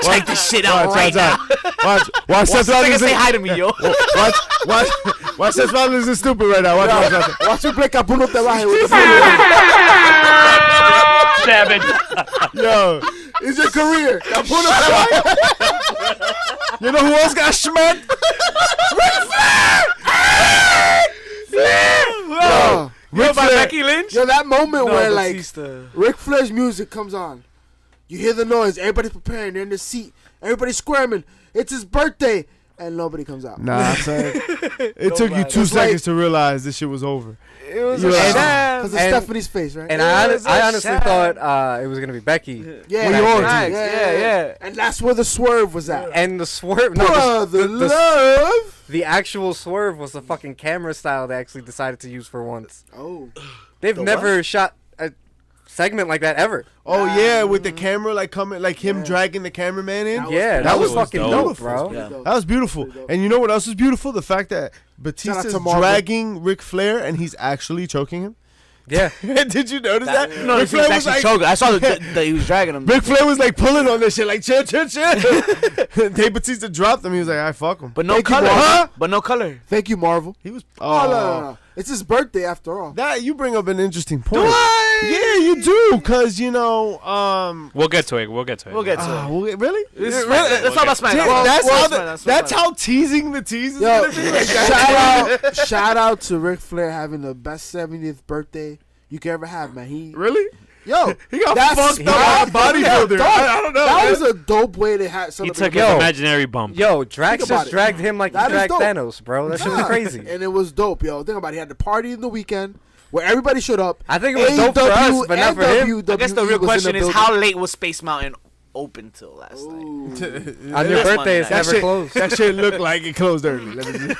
Check this shit out right now. Watch Seth Nigga Rollins. say hi to me, yo. Watch Seth Rollins is stupid right now. Watch. Watch me play Capuno Te Baje with the Savage. Yo, It's your career. Capuno Te Baje. you know who else got schmecked? Yo, Yo, by Flair. Becky Lynch? yo, that moment where, like, Batista. Ric Flair's music comes on. You hear the noise. Everybody's preparing. They're in the seat. Everybody's squirming. It's his birthday. and nobody comes out. Nah, son. It took you back. 2 It's like- seconds to realize this shit was over. It was You a were like, sham. Because of And- Stephanie's face, right? And Yeah, I it's a honestly sham. thought it was gonna be Becky. yeah, Well, yeah, yours. Facts, yeah. And that's where the swerve was at. And the swerve, no, Brother the love. the actual swerve was the fucking camera style they actually decided to use for once. Oh, They've The never shot a segment like that ever. Oh yeah, with the camera like coming, like him Yeah. dragging the cameraman in. That was Yeah, pretty that was dope. fucking That was dope, bro. Yeah. That was beautiful. Pretty dope. And you know what else was beautiful? The fact that Shout out Batista's to Marvel. dragging Ric Flair and he's actually choking him. Yeah. Did you notice that? No, Ric he was actually choking. I saw that he was dragging him. Ric Flair was like pulling on this shit, like chill. Dave Batista dropped him. He was like, I fuck him. But no Thank you, color. Huh? But no color. thank you, Marvel. He was. Oh, no. It's his birthday after all. That you bring up an interesting point. Yeah, you do, cause you know, We'll get to it. We'll get to it. We'll get to it. really? This is Really? Let's talk about SmackDown. Damn, that's how SmackDown, that's how teasing the tease is Yo, gonna be. Like that. shout out to Ric Flair having the best 70th birthday you could ever have, man. Really? Yo, He got that's fucked up by a bodybuilder. I don't know. That man. was a dope way to have He celebrate. took his imaginary bump. Yo, Drax Think about just it. dragged him like That he is dragged dope. Thanos, bro. That shit was Yeah. crazy. And it was dope, yo. Think about it. He had the party in the weekend where everybody showed up. I think it was dope for us, but not for him. I guess the real question is how late was Space Mountain open till last night? On This your Monday birthday, it's night. never shit, closed. that shit looked like it closed early. Let me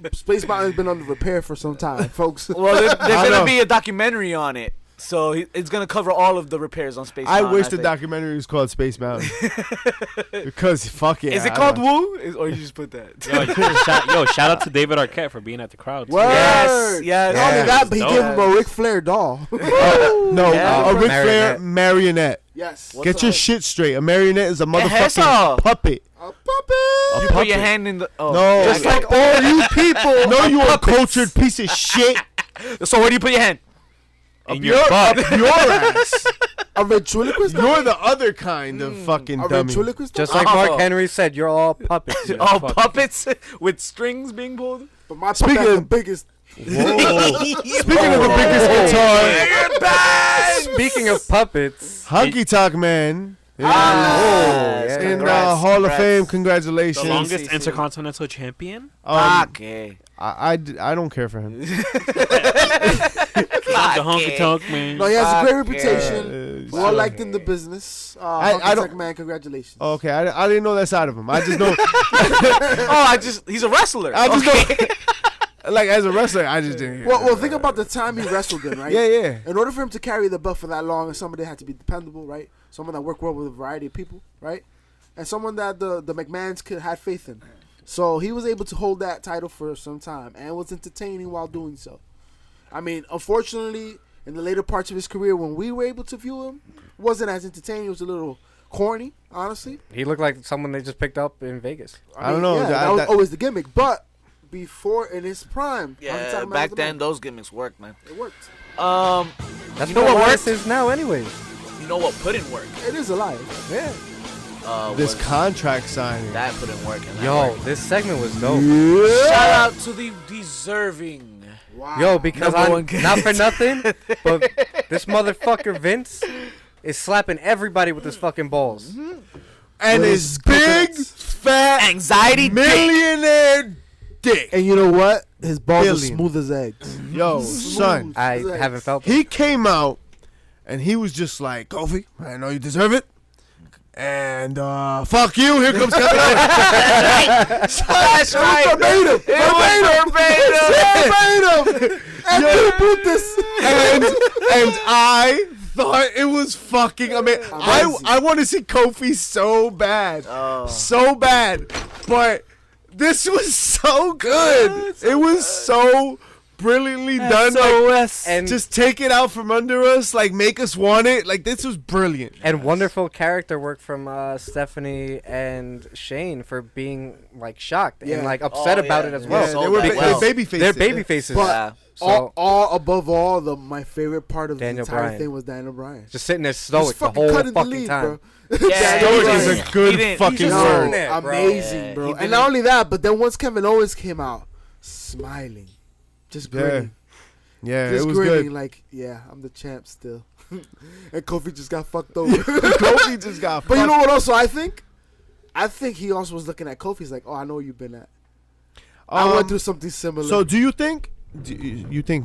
just- Space Mountain's been under repair for some time, folks. Well, there's I know. gonna be a documentary on it, so it's gonna cover all of the repairs on Space I Mountain. wish the think. documentary was called Space Mountain. Because fuck yeah. Is it I called don't- Woo? Or you just put that? Shout out to David Arquette for being at the crowd. Word. Yes, yes. Not only Yeah. that, but he Dope. gave him a Ric Flair doll. No, Yeah. a Ric Flair Marionette. marionette. Yes. What's Get your up? shit straight. A marionette is a that's motherfucking all. puppet. A puppet. A You put your puppet. hand in the. Oh. No, Just like all you people. no, you a puppets. cultured piece of shit. So where do you put your hand? In your butt. Your ass. A ventriloquist doll? You're the other kind of fucking A dummy. ventriloquist doll? Just like Oh. Mark Henry said, you're all puppets. Oh, fuck. puppets with strings being pulled. But my Speaking puppet the of- biggest. Speaking of the biggest guitar, Speaking of puppets, Honky Tonk Man. is Yes, in the congrats, Hall of congrats. Fame. The Congratulations. longest CC. intercontinental champion. Okay. I don't care for him. The honky tonk man. No, he has a great Fuck reputation. Uh, Well liked in the business. I I don't- man, congratulations. Okay, I didn't know that side of him. I just know, He's a wrestler. I just Okay. know, like as a wrestler, I just didn't hear. Well, think about the time he wrestled in, right? Yeah, yeah. In order for him to carry the belt for that long, somebody had to be dependable, right? Someone that worked well with a variety of people, right? And someone that the McMahons had faith in. So he was able to hold that title for some time and was entertaining while doing so. I mean, unfortunately, in the later parts of his career, when we were able to view him, it wasn't as entertaining. It was a little corny, honestly. he looked like someone they just picked up in Vegas. I don't know. Yeah, I- that was that- always the gimmick. But before, in his prime, Honky Yeah, Tonk Man back was the then man. those gimmicks worked, man. It worked. That's You know what Elias worked? is now, anyways. You know what couldn't work? It is alive. Yeah. This Was contract signing. that couldn't work. And that Yo, worked. this segment was dope. Shout out to the deserving. Wow. Yo, because Number I'm one not for nothing, but this motherfucker Vince is slapping everybody with his fucking balls. And his big fat Anxiety dick. millionaire dick. And you know what? His balls are Billion. smooth as eggs. Yo, son, I Smooth as haven't eggs. felt it. he came out and he was just like, Kofi, I know you deserve it. And fuck you. Here comes Kevin Owens. That's right. Verbatim. Verbatim. And you put this. and I thought it was fucking amazing. Amazing. I want to see Kofi so bad. Oh. So bad. But this was so good. It was so brilliantly done. Like, And just take it out from under us. Like, make us want it. Like, this was brilliant. and wonderful character work from Stephanie and Shane for being like shocked Yeah. and like upset Oh, about yeah. it as Yeah, well. so they were that well. baby faces. They're baby faces. But Yeah. So above all, my favorite part of Daniel the entire Bryan. thing was Daniel Bryan. just sitting there He's stoic the fucking whole cutting the fucking lead, time. bro. Yeah, Stoic he is didn't- a good he didn't- fucking just word. sitting there, bro. Amazing, Yeah, bro. he And didn't- not only that, but then once Kevin Owens came out, smiling, just Yeah. grinning, Yeah, just it was grinning, good. like, yeah, I'm the champ still. And Kofi just got fucked over. Kofi just got But you fucked. know what? Also, I think I think he also was looking at Kofi. He's like, oh, I know where you've been at. I went through something similar. So do you think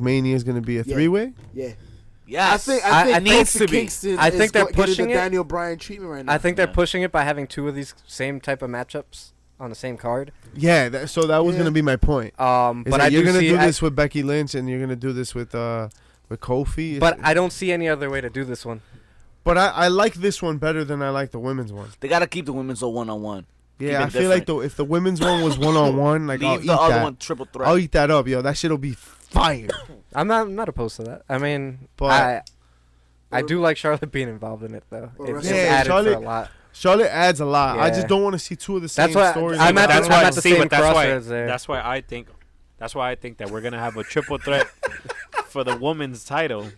Mania is going to be a three-way? Yeah. Yes. I think it needs Kofi to be. Kingston I think they're getting pushing the it. Daniel Bryan treatment right now. I think they're pushing it by having 2 of these same type of matchups on the same card. Yeah, so that was going to be my point. But I you're do going to see do this with Becky Lynch and you're going to do this with Kofi. But I don't see any other way to do this one. But I like this one better than I like the women's one. They gotta keep the women's a 1-on-1. Yeah, I feel like if the women's one was 1-on-1, like I'll Leave eat the other that. one triple threat. I'll eat that up, yo. That shit'll be fire. I'm not opposed to that. I mean, But I do like Charlotte being involved in it though. Well, It's just yeah, added for a Charlotte- lot. Charlotte adds a lot. I Yeah. just don't want to see 2 of the same That's why stories. I'm at that's the- why I'm at the same that's why crossroads there. that's why I think that we're gonna have a triple threat for the women's title.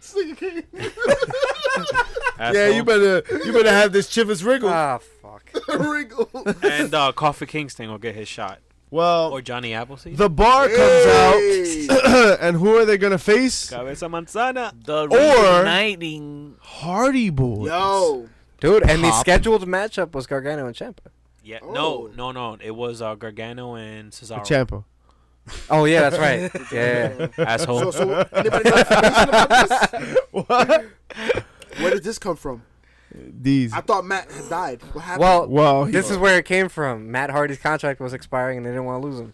Yeah, you better have this Chivas wriggle. Ah, fuck. Wriggle. And Kofi Kingston will get his shot, Well, or Johnny Appleseed. the bar comes Hey. out, and who are they gonna face? Cabeza Manzana. The Or- reuniting. Hardy Boys. Yo. Dude, and the Pop. scheduled matchup was Gargano and Ciampa. Yeah, Oh. no. It was Gargano and Cesaro. Ciampa. Oh yeah, that's right. Yeah. Asshole. So anybody know information about this? What? Where did this come from? These. I thought Matt had died. What happened? Well, Well, this is where it came from. Matt Hardy's contract was expiring, and they didn't want to lose him.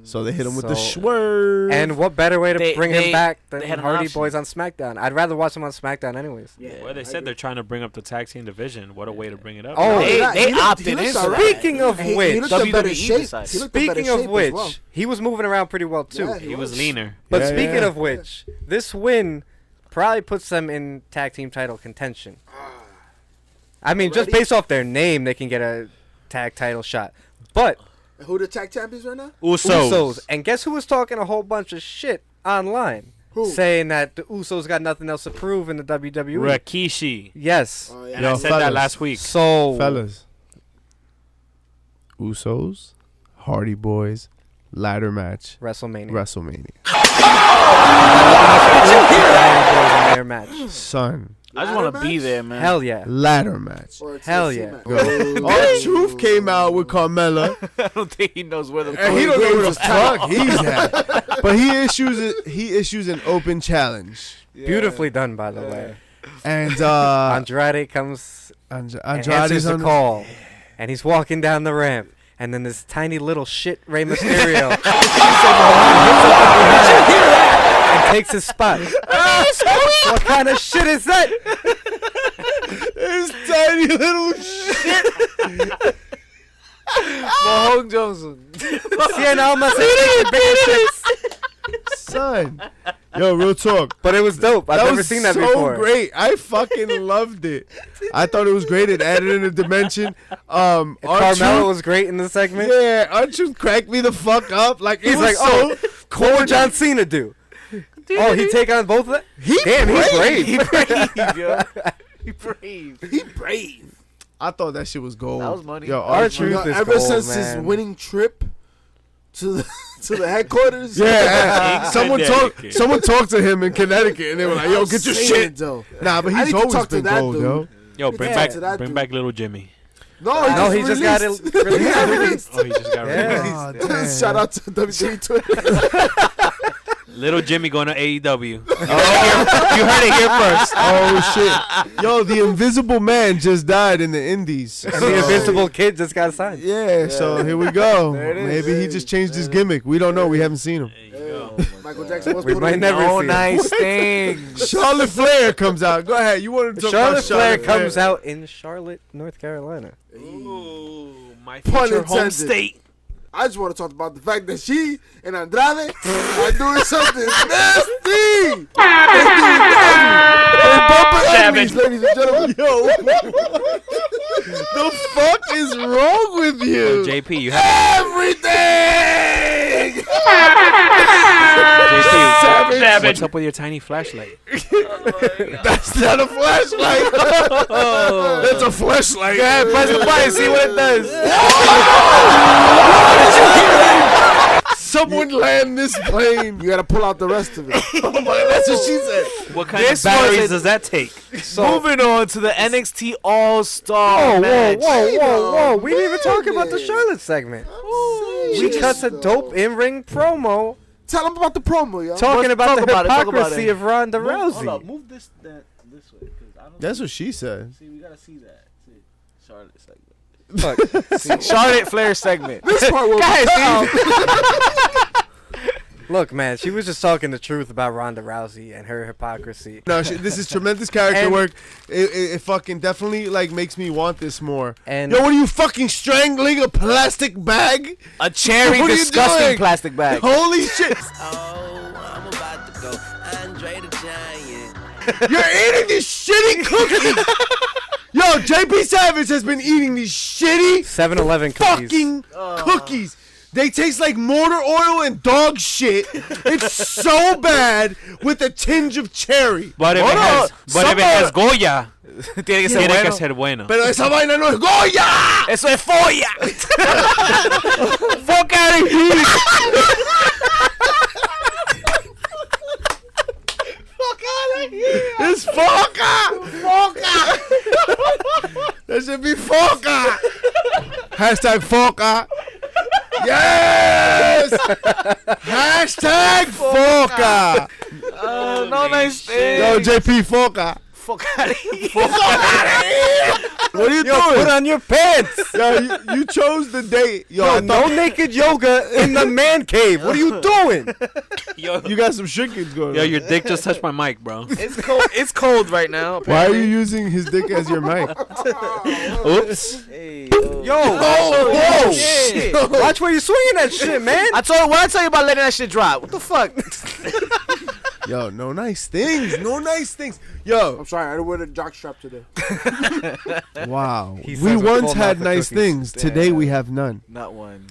so they hit him with the So- swerve. And what better way to They- bring they- him back than they had an Hardy option. Boys on SmackDown? I'd rather watch him on SmackDown anyways. Yeah, Well, they I said agree. they're trying to bring up the tag team division. What a way to bring it up. Oh, They, yeah, they he looked- opted he looked into alright. that. Speaking of He which, looked in better WWE shape. decides. He looked in better speaking of shape which, as well. he was moving around pretty well too. Yeah, He was leaner. But Yeah, speaking yeah. of which, this win probably puts them in tag team title contention. I mean, just Already? based off their name, they can get a tag title shot. But Who the tag champions right now? Usos. And guess who was talking a whole bunch of shit online? Who? Saying that the Usos got nothing else to prove in the WWE. Rikishi. Yes. Oh, yeah. And Yo, I said fellas. that last week. So, Fellas. Usos, Hardy Boys, ladder match, WrestleMania. WrestleMania. Their match. Son, I just Ladder want to be match? there, man. Hell yeah. ladder match. Or a Hell TLC yeah. match? R-Truth came out with Carmella. I don't think he knows where the And he don't know where the Games fuck he's at. But he issues an open challenge. Beautifully done, by the way. And Andrade comes and Andrade's answers the on call. And he's walking down the ramp. And then this tiny little shit Rey Mysterio and takes his spot. What kind of shit is that? This tiny little shit. Mahone Johnson. Cien almas and bigger chicks. Son. Yo, real talk. But it was dope. I've That never was seen that so before. great. I fucking loved it. I thought it was great. It added in a dimension. Carmelo R-Truth, was great in the segment. yeah, R-Truth cracked me the fuck up. Like it He's was like, so oh, what would corny. John Cena do? Oh, he take on both of them? He Damn, he's brave. brave. Brave, yo. He brave. He brave. I thought that shit was gold. That was money. Yo, R-Truth R-Truth. is Ever gold, since his man. winning trip to the headquarters. Yeah, Connecticut. someone talked to him in Connecticut, and they were like, "Yo, get your Saying shit." it, though. Nah, but I he's need to always talk to been that gold, dude. yo. Yo, bring Yeah, back to that bring dude. back little Jimmy. No, He just got it released. released. He got released. Oh, he just got Yeah. released. Oh, Shout out to WWE Twitter. Little Jimmy going to AEW. You heard it here first. Oh shit, yo, the Invisible Man just died in the Indies. And the Invincible Kid just got signed. Yeah, so here we go. There it is. Maybe he just changed his gimmick. We don't know. We haven't seen him. There you go. Michael Jackson was We put might on- never Oh, see it. nice things. Charlotte Flair comes out. Go ahead. You want to talk Charlotte about Flair Charlotte comes out in Charlotte, North Carolina. Ooh, my Pun future home intended. state. I just want to talk about the fact that she and Andrade are doing something nasty. They're bumping enemies, ladies and gentlemen. Yo, the fuck is wrong with you? JP, you have Everything. JP. What's up with your tiny flashlight? That's not a flashlight. That's a flashlight. Yeah, press the button, see what it does. Someone land this plane. You gotta pull out the rest of it. Oh my, that's what she said. What kind This of batteries was a- does that take? Moving on to the NXT All Star Whoa, whoa, match. whoa! We didn't even talk about the Man. Charlotte segment. She We cut just- a dope in-ring promo Tell them about the promo, yo. talking about talk the about it, talk about hypocrisy it. of Ronda Hold up, Rousey. move this way. 'Cause I don't That's what she said. see. We gotta see that. See, Charlotte segment. Look, Charlotte Flair segment. This part will Guys, be cut out. look, man, she was just talking the truth about Ronda Rousey and her hypocrisy. No, this is tremendous character And- work. It fucking definitely like makes me want this more. And Yo, what are you fucking strangling a plastic bag? A cherry What are you disgusting doing? plastic bag. Holy shit! Oh, I'm about to go. Andre the Giant. You're eating these shitty cookies. Yo, JP Savage has been eating these shitty 7-Eleven cookies. fucking cookies. They taste like motor oil and dog shit. It's so bad with a tinge of cherry. But if Hold it on. has Goya, Tiene que ser tiene bueno. que ser bueno. Pero esa vaina no es Goya. Eso es folla. Fuck out of here. Fuck out of here. It's Foca. Foca. That should be Foca. Hashtag Foca. Yes. Hashtag Foca. No nice thing. Yo, JP Foca. Fuck out of here. What are you Yo, put doing? on your pants. Yo, you chose the date. Yo, Yo, I no thought naked yoga in the man cave. What are you doing? Yo, you got some shrinkage going yo, on. your dick just touched my mic, bro. It's cold. It's cold right now. Why are you using his dick as your mic? Oops. Hey, Yo, whoa, shit. watch where you're swinging that shit, man. I told. What I tell you about letting that shit drop? What the fuck? Yo, no nice things. No nice things. Yo, I'm sorry, I didn't wear the jockstrap today. wow. He We says with once full had mouth of nice cookies. things. Today we have none. Not one.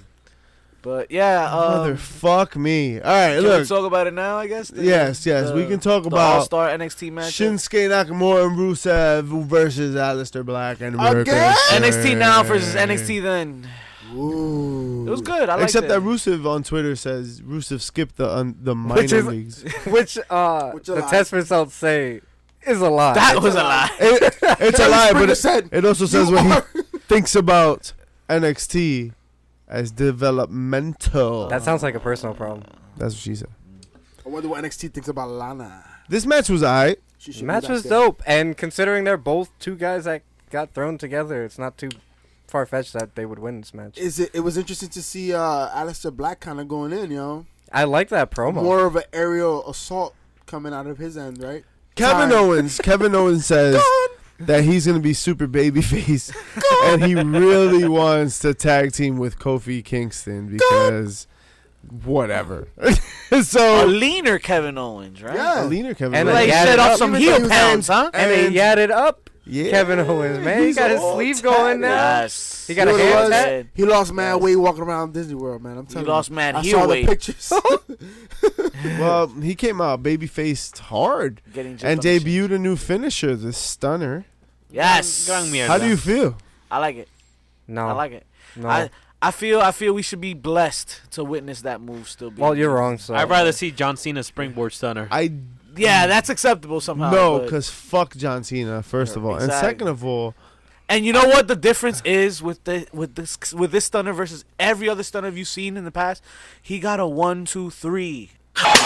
But yeah. Motherfuck me. All right, Can we look. talk about it now? I guess. Yes, we can talk the about All-Star NXT match. Shinsuke Nakamura and Rusev versus Aleister Black and America. Again? NXT now versus NXT then. Ooh. It was good. I like Except that that. Rusev on Twitter says Rusev skipped the minor Which is- leagues. Which Which a the lie. test results say is a lie. That was a lie. It's a lie, but said, it also says "You what are-" he thinks about NXT as developmental. That sounds like a personal problem. That's what she said. I wonder what NXT thinks about Lana. This match was alright. She should The be match back was there. dope, and considering they're both two guys that got thrown together, it's not too far-fetched that they would win this match. It was interesting to see Aleister Black kind of going in, yo. I like that promo. More of an aerial assault coming out of his end, right? Kevin Time. Owens says that he's gonna be super babyface, and he really wants to tag team with Kofi Kingston because whatever. A So leaner Kevin Owens, right? Yeah. a leaner Kevin And Owens. Like Yeah, set it off up. some Even heel though he was pounds, huh? and they And- yadded up yeah, Kevin Owens, man. He he's got his all sleeve going now. Yes. He got You a know what it hand was? tat. He lost mad weight walking around Disney World, man. I'm He telling lost you. mad I heel saw weight. the pictures. Well, he came out baby-faced hard Getting just and on the shit. debuted a new finisher, the Stunner. Yes. Gran mierda. How do you feel? I like it. No, I like it. no. I feel we should be blessed to witness that move still be. Well, you're wrong. So I'd rather see John Cena springboard stunner. Yeah, that's acceptable somehow. No, but- because fuck John Cena, first of all. And Exactly. second of all, And you know what the difference is with this stunner versus every other stunner you've seen in the past? He got a 1, 2, 3. Did you hear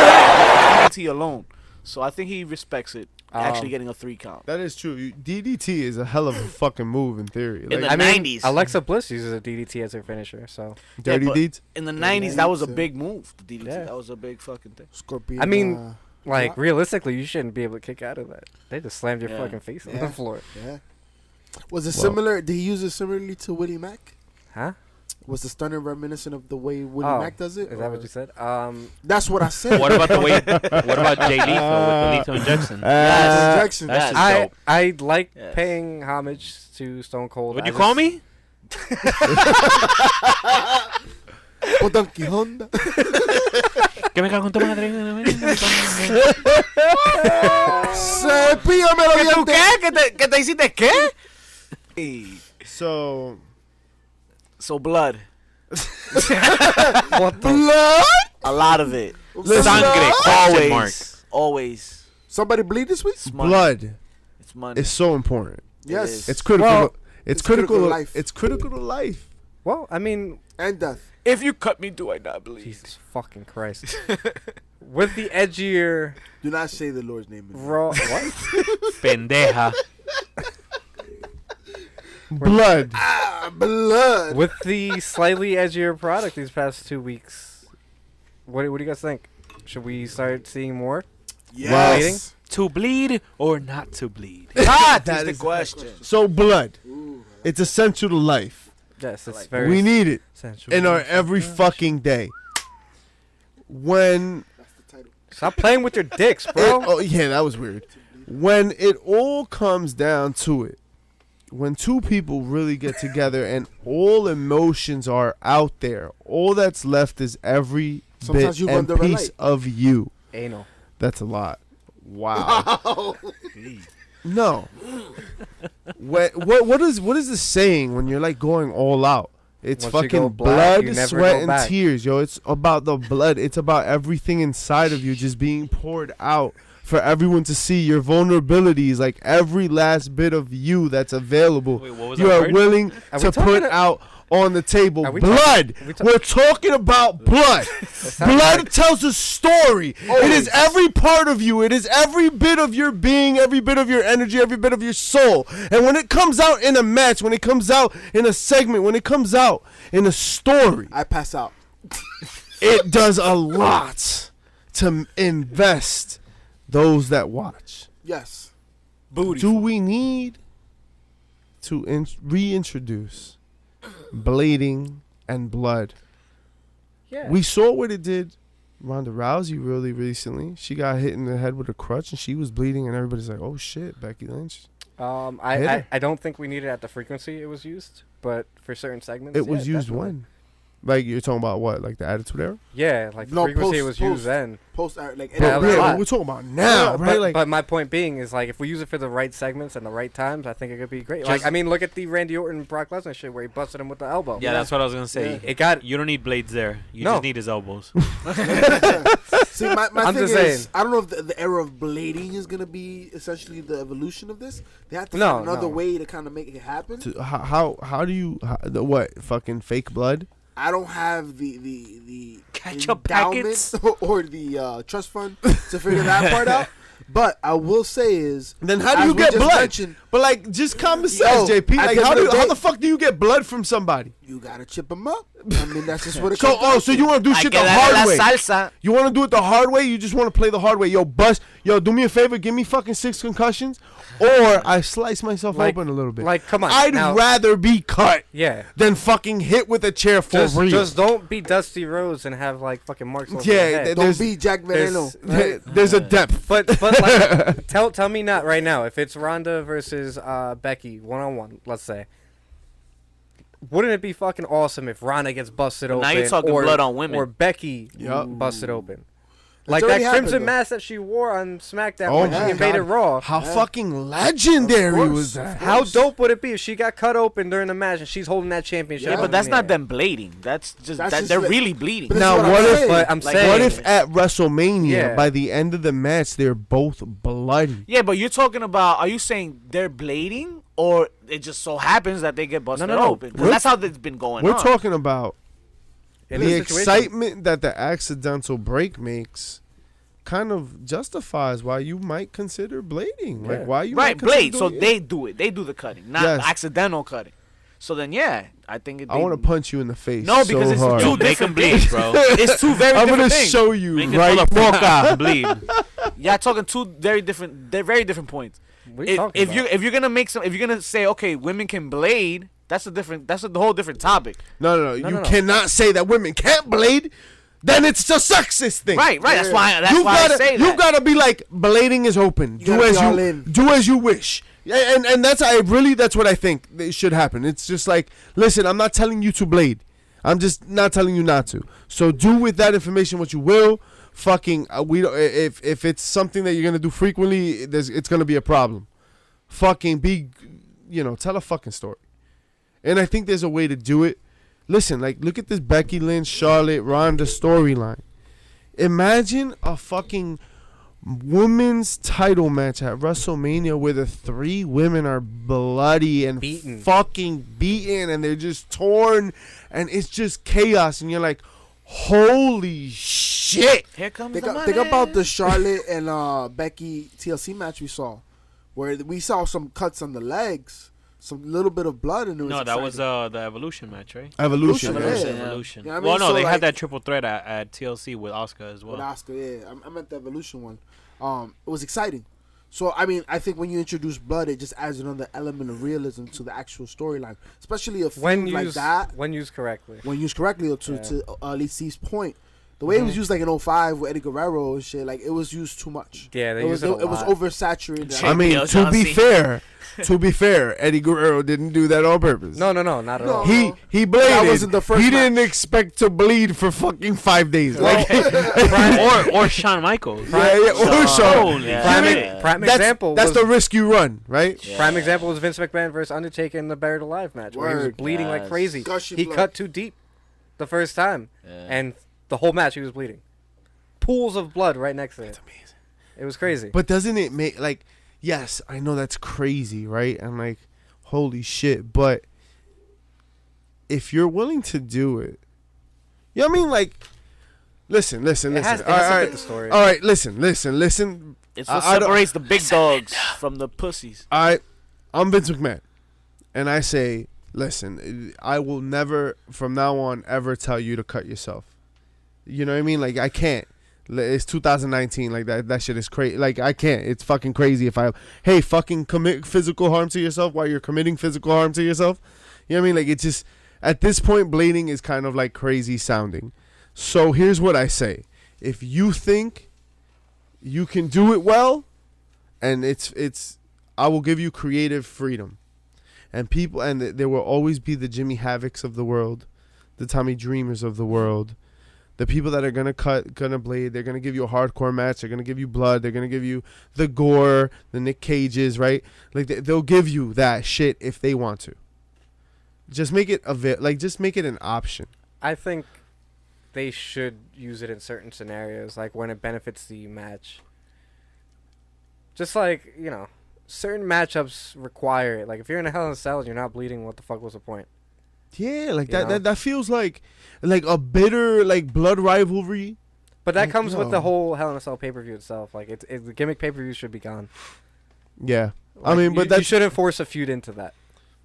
that? DDT alone. So I think he respects it. Actually getting a 3 count. that is true. DDT is a hell of a fucking move in theory. In Like, the I mean, 90s. Alexa Bliss uses a DDT as her finisher. So dirty but deeds. In the 90s, that was a 90s, big move. The DDT. Yeah. That was a big fucking thing. Scorpion. I mean, like What? realistically, you shouldn't be able to kick out of that. They just slammed your Yeah. fucking face on Yeah. the floor. yeah. Was it Well- similar? Did he use it similarly to Willie Mack? Huh? Was the stunner reminiscent of the way Willie Oh, Mack does it? Is that or- what you said? That's what I said. What about the way? What about Jay Lethal with the lethal injection? Yes. Injection. That's Yes. just I dope. I like Yes. paying homage to Stone Cold. Would I you just- call me? Potanqui Honda. Que me cago en tu madre. Cepíllame los ¿Que tú dientes. qué? ¿Que te hiciste qué? Hey. So, So blood. What the? Blood. A lot of it. Sangre, question mark. Always. Somebody bleed this week? It's money. Blood It's money. is so important. Yes. is. It's critical. Well, it's it's critical critical. to life. It's critical to life. Well, I mean, And death. If you cut me, do I not believe? Jesus fucking Christ. With the edgier Do not say the Lord's name. in raw. What? Pendeja. Blood. Blood. With the slightly edgier product these past 2 weeks. What do you guys think? Should we start seeing more? Yes. To bleed or not to bleed? That That is the is- question. So blood. Ooh, It's essential to life. Yes, it's like very We need it sensual. in our every fucking day. When that's the title. Stop playing with your dicks, it, bro. oh yeah, that was weird. When it all comes down to it, when two people really get together and all emotions are out there, all that's left is every Sometimes bit you run and the red piece light. of you. Anal. That's a lot. Wow. No. What is the saying when you're like going all out? It's Once you fucking go black, you blood, never sweat, go and back. tears, yo. It's about the blood. It's about everything inside of you just being poured out for everyone to see. Your vulnerabilities, like every last bit of you that's available, Wait, what was you that are word? willing Are we to talking put a- out on the table. Are we Blood. are we ta- We're talking about blood. sounds Blood like- tells a story. It is Always. every part of you. It is every bit of your being, every bit of your energy, every bit of your soul. And when it comes out in a match, when it comes out in a segment, when it comes out in a story, I pass out. it does a lot to invest those that watch. Yes. Booty. Do we need to reintroduce blading and blood? Yeah. We saw what it did Ronda Rousey really recently. She got hit in the head with a crutch and she was bleeding and everybody's like, oh shit, Becky Lynch. Hit I her. I don't think we need it at the frequency it was used, but for certain segments, It was yeah, used definitely. when? Like you're talking about what? Like the Attitude Era? Yeah, like the No, frequency it post- was post. used then. Like Yeah, But that was a yeah, lot. we're talking about now, right? But, Like but my point being is like if we use it for the right segments and the right times, I think it could be great. Like Just- I mean, look at the Randy Orton Brock Lesnar shit where he busted him with the elbow. Yeah, that's what I was gonna say. Yeah. It got You don't need blades there. You No. just need his elbows. See, my I'm thing just is, saying. I don't know if the era of blading is gonna be essentially the evolution of this. They have to No, find another no. way to kind of make it happen. how do you the what? Fucking fake blood? I don't have the Ketchup endowment packets? or the trust fund to figure that part out. But I will say is, Then how do as you we get just blood? mentioned, But like just common Yo, sense, JP. at Like the how end of the how day- the fuck do you get blood from somebody? you gotta chip them up. I mean, that's just what it So comes down so to. you want to do Hay shit que the darle hard la way? salsa. You want to do it the hard way? You just want to play the hard way? Yo, do me a favor, give me fucking 6 concussions, or I slice myself Like- open a little bit. like come on. I'd now, rather be cut yeah. than fucking hit with a chair for real. Just don't be Dusty Rhodes and have like fucking marks over Yeah, your head. th- Don't there's- be Jack Veneno. There's a depth. But like, tell me not right now if it's Ronda versus Becky 1-on-1, let's say. Wouldn't it be fucking awesome if Ronda gets busted But open? now you're talking or, blood on women. or Becky Yup. busted open. It's Like already that happened, crimson though. mask that she wore on SmackDown Oh when my she invaded God. Raw. How Yeah. fucking legendary Of course. was that? How dope would it be if she got cut open during the match and she's holding that championship? Yeah, up but in that's the not air? them blading. That's just That's that just they're like- really bleeding. But this Now, is what I'm if- saying. But I'm Like, saying, What if at WrestleMania, Yeah. by the end of the match, they're both bloody? Yeah, but you're talking about. Are you saying they're blading, or it just so happens that they get busted no. open? 'Cause We're- that's how it's been going We're on. talking about in the this situation- excitement that the accidental break makes kind of justifies why you might consider blading. Yeah. Like why you Right, might consider blade. So doing it. they do it. They do the cutting, not Yes. accidental cutting. So then, yeah, I think it. I want to punch you in the face. No, because so it's hard. two Yo, make him different bleed, things. bro. It's two very I'm different gonna things. show you Make it right full of now. boca, bleed. Yeah, talking two very different. They're very different points. What are you talking If about? you're gonna make some, if you're gonna say okay, women can blade, that's a different. That's a whole different topic. No. No, You no. cannot say that women can't blade. Then it's a sexist thing. Right. That's Yeah. why. That's you why gotta, I say you that. gotta be like blading is open. You Do gotta as be all you in. do as you wish. Yeah, and that's that's what I think it should happen. It's just like, listen, I'm not telling you to blade. I'm just not telling you not to. So do with that information what you will. Fucking we don't, if it's something that you're gonna do frequently, it's gonna be a problem. Fucking tell a fucking story. And I think there's a way to do it listen, like, look at this Becky Lynch, Charlotte, Ronda storyline. Imagine a fucking women's title match at WrestleMania where the 3 women are bloody and Beaten. fucking beaten, and they're just torn, and it's just chaos, and you're like, holy shit. Here comes Think, the money. think about the Charlotte and Becky TLC match we saw, where we saw some cuts on the legs, some little bit of blood, and it was No, that was exciting. the Evolution match, right? Evolution. Evolution, yeah. yeah. Evolution. You know what I mean? Well, no, So, they like- had that triple threat at TLC with Asuka as With well. Oscar, yeah, I meant the Evolution one. It was exciting. So I mean, I think when you introduce blood, it just adds another element of realism to the actual storyline, especially a When feud like used that. when used correctly. When used correctly, or to at least Steve's point, the way it was used like in 05 with Eddie Guerrero and shit, like it was used too much. Yeah, they it was used it a lot. oversaturated. I mean, to be fair, Eddie Guerrero didn't do that on purpose. No, not at No. all. He bladed. That wasn't the first He match. didn't expect to bleed for fucking 5 days. Like, or Shawn Michaels. yeah, or Shawn. Holy Yeah. Prime, Yeah. prime That's, example. that's was, the risk you run, right? Yeah. prime example was Vince McMahon versus Undertaker in the Buried Alive match, where he was Word. bleeding like Yes. crazy. Gushy He blood. cut too deep the first time, Yeah. and the whole match he was bleeding. Pools of blood right next to it. That's amazing. It was crazy. But doesn't it make, like, yes, I know that's crazy, right? I'm like, holy shit. But if you're willing to do it, you know what I mean? Like, listen. It has to fit the story. All right, listen. It's what I don't- separates the big dogs from the pussies. I'm Vince McMahon, and I say, listen, I will never, from now on, ever tell you to cut yourself. You know what I mean? Like, I can't. It's 2019. Like, that shit is crazy. Like, I can't. It's fucking crazy if hey, fucking commit physical harm to yourself while you're committing physical harm to yourself. You know what I mean? Like, it's just, at this point, blading is kind of like crazy sounding. So here's what I say. If you think you can do it well, and I will give you creative freedom. And people, and there will always be the Jimmy Havocks of the world, the Tommy Dreamers of the world, the people that are gonna blade. They're gonna give you a hardcore match. They're gonna give you blood. They're gonna give you the gore, the Nick Cages, right? Like they'll give you that shit if they want to. Just make it just make it an option. I think they should use it in certain scenarios, like when it benefits the match. Just like, certain matchups require it. Like if you're in a Hell in a Cell and you're not bleeding, what the fuck was the point? Yeah, like You know? that feels like a bitter blood rivalry. But that Like, comes with no. the whole Hell in a Cell pay-per-view itself. Like the gimmick pay-per-view should be gone. Yeah, I Like, mean, but you that's shouldn't force a feud into that.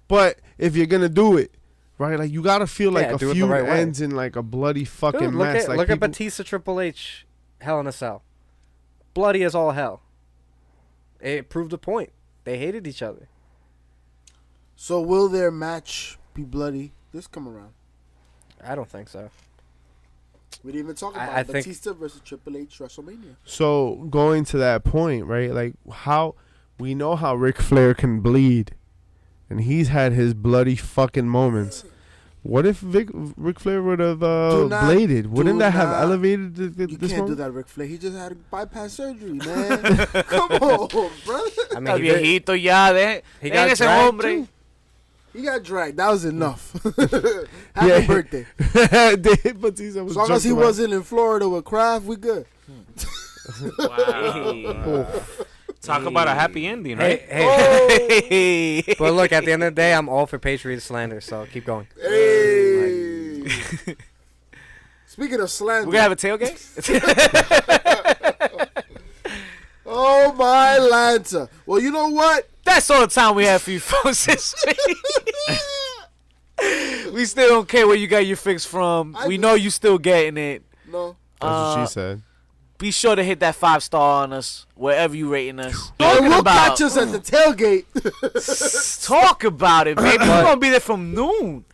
But if you're gonna do it, right, like you gotta feel like Yeah, a do it the feud right way. ends in like a bloody fucking Dude, look mess. at Like look at people- Batista Triple H Hell in a Cell. Bloody as all hell. It proved a point. They hated each other. So will their match be bloody this come around? I don't think so. We didn't even talk I about think- Batista versus Triple H WrestleMania. So going to that point, right? Like how we know how Ric Flair can bleed, and he's had his bloody fucking moments. What if Ric Flair would have Do not- bladed? Wouldn't do that have not- elevated You this can't do moment? that, Ric Flair. He just had a bypass surgery, man. Come on, brother. I mean, Está he, did- viejito ya, he dejen got ese dragged hombre. too. He got dragged. That was enough. Happy Yeah. birthday. Dave Bautista was As long as he joking around. wasn't in Florida with Kraft, we good. Wow. Talk about a happy ending, Hey, right? hey. Hey. But look, at the end of the day, I'm all for Patriot slander, so keep going. Hey. Speaking of slander, We're gonna have a tailgate? oh my Lanta. Well, you know what? That's all the time we have for you folks this week. We still don't care where you got your fix from. I We do. know you still getting it. No. That's what she said. Be sure to hit that 5-star on us wherever you rating us. And Talking we'll about, catch us at the tailgate. talk about it, baby. We're gonna be there from noon.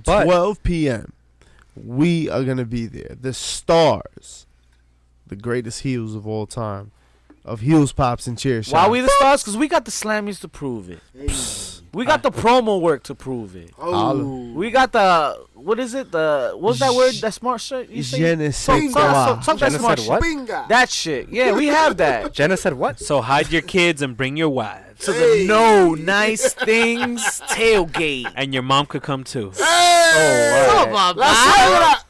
But 12 p.m. We are gonna be there. The stars, the greatest heels of all time, of heels, pops, and Chairshots. Why we the stars? Because we got the slammies to prove it. Hey. We got the promo work to prove it. Oh. We got the what is it? What's that word? That smart shit? You say? Je ne sais Talk quoi. that Jenna smart said shit. what? Binga. That shit. Yeah, we have that. Jenna said what? So hide your kids and bring your wives, To the no nice things tailgate. and your mom could come too. Hey. Oh, Come on, La pa.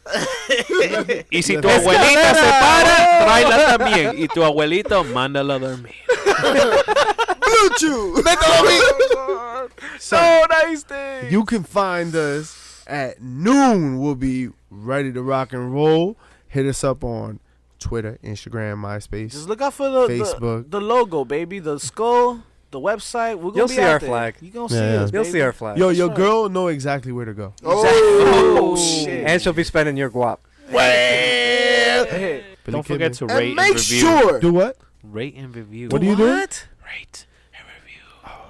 suegra. Y si tu abuelita se para, tráela también. Y tu abuelito, mándala a dormir. Blue Chew. So nice thing. You can find us at noon. We'll be ready to rock and roll. Hit us up on Twitter, Instagram, MySpace. Just look out for the Facebook. the logo, baby. The skull, the website. We're gonna You'll be see out our there. flag. You gonna Yeah, see yeah. us. You'll baby. see our flag. Yo, your right. girl know exactly where to go. Oh shit. And she'll be spending your guap. Hey. Don't forget to rate And and make review. sure. Do what? Rate and review. What do you do? Rate and review.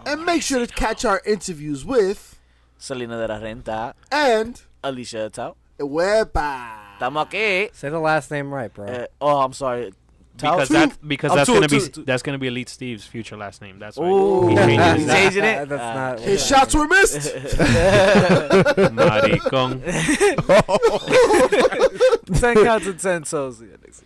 And make sure to catch our interviews with Selena de la Renta, and Alicia Tao. Wepa. Estamos aquí. Say the last name right, bro. Oh, I'm sorry. Tao. Because I'm that's two, gonna two, be two. that's gonna be Elite Steve's future last name. That's why Ooh. he changes He's that. changing it. That's not. His shots were missed. Maricón. 10 counts of 10 souls. Yeah, next.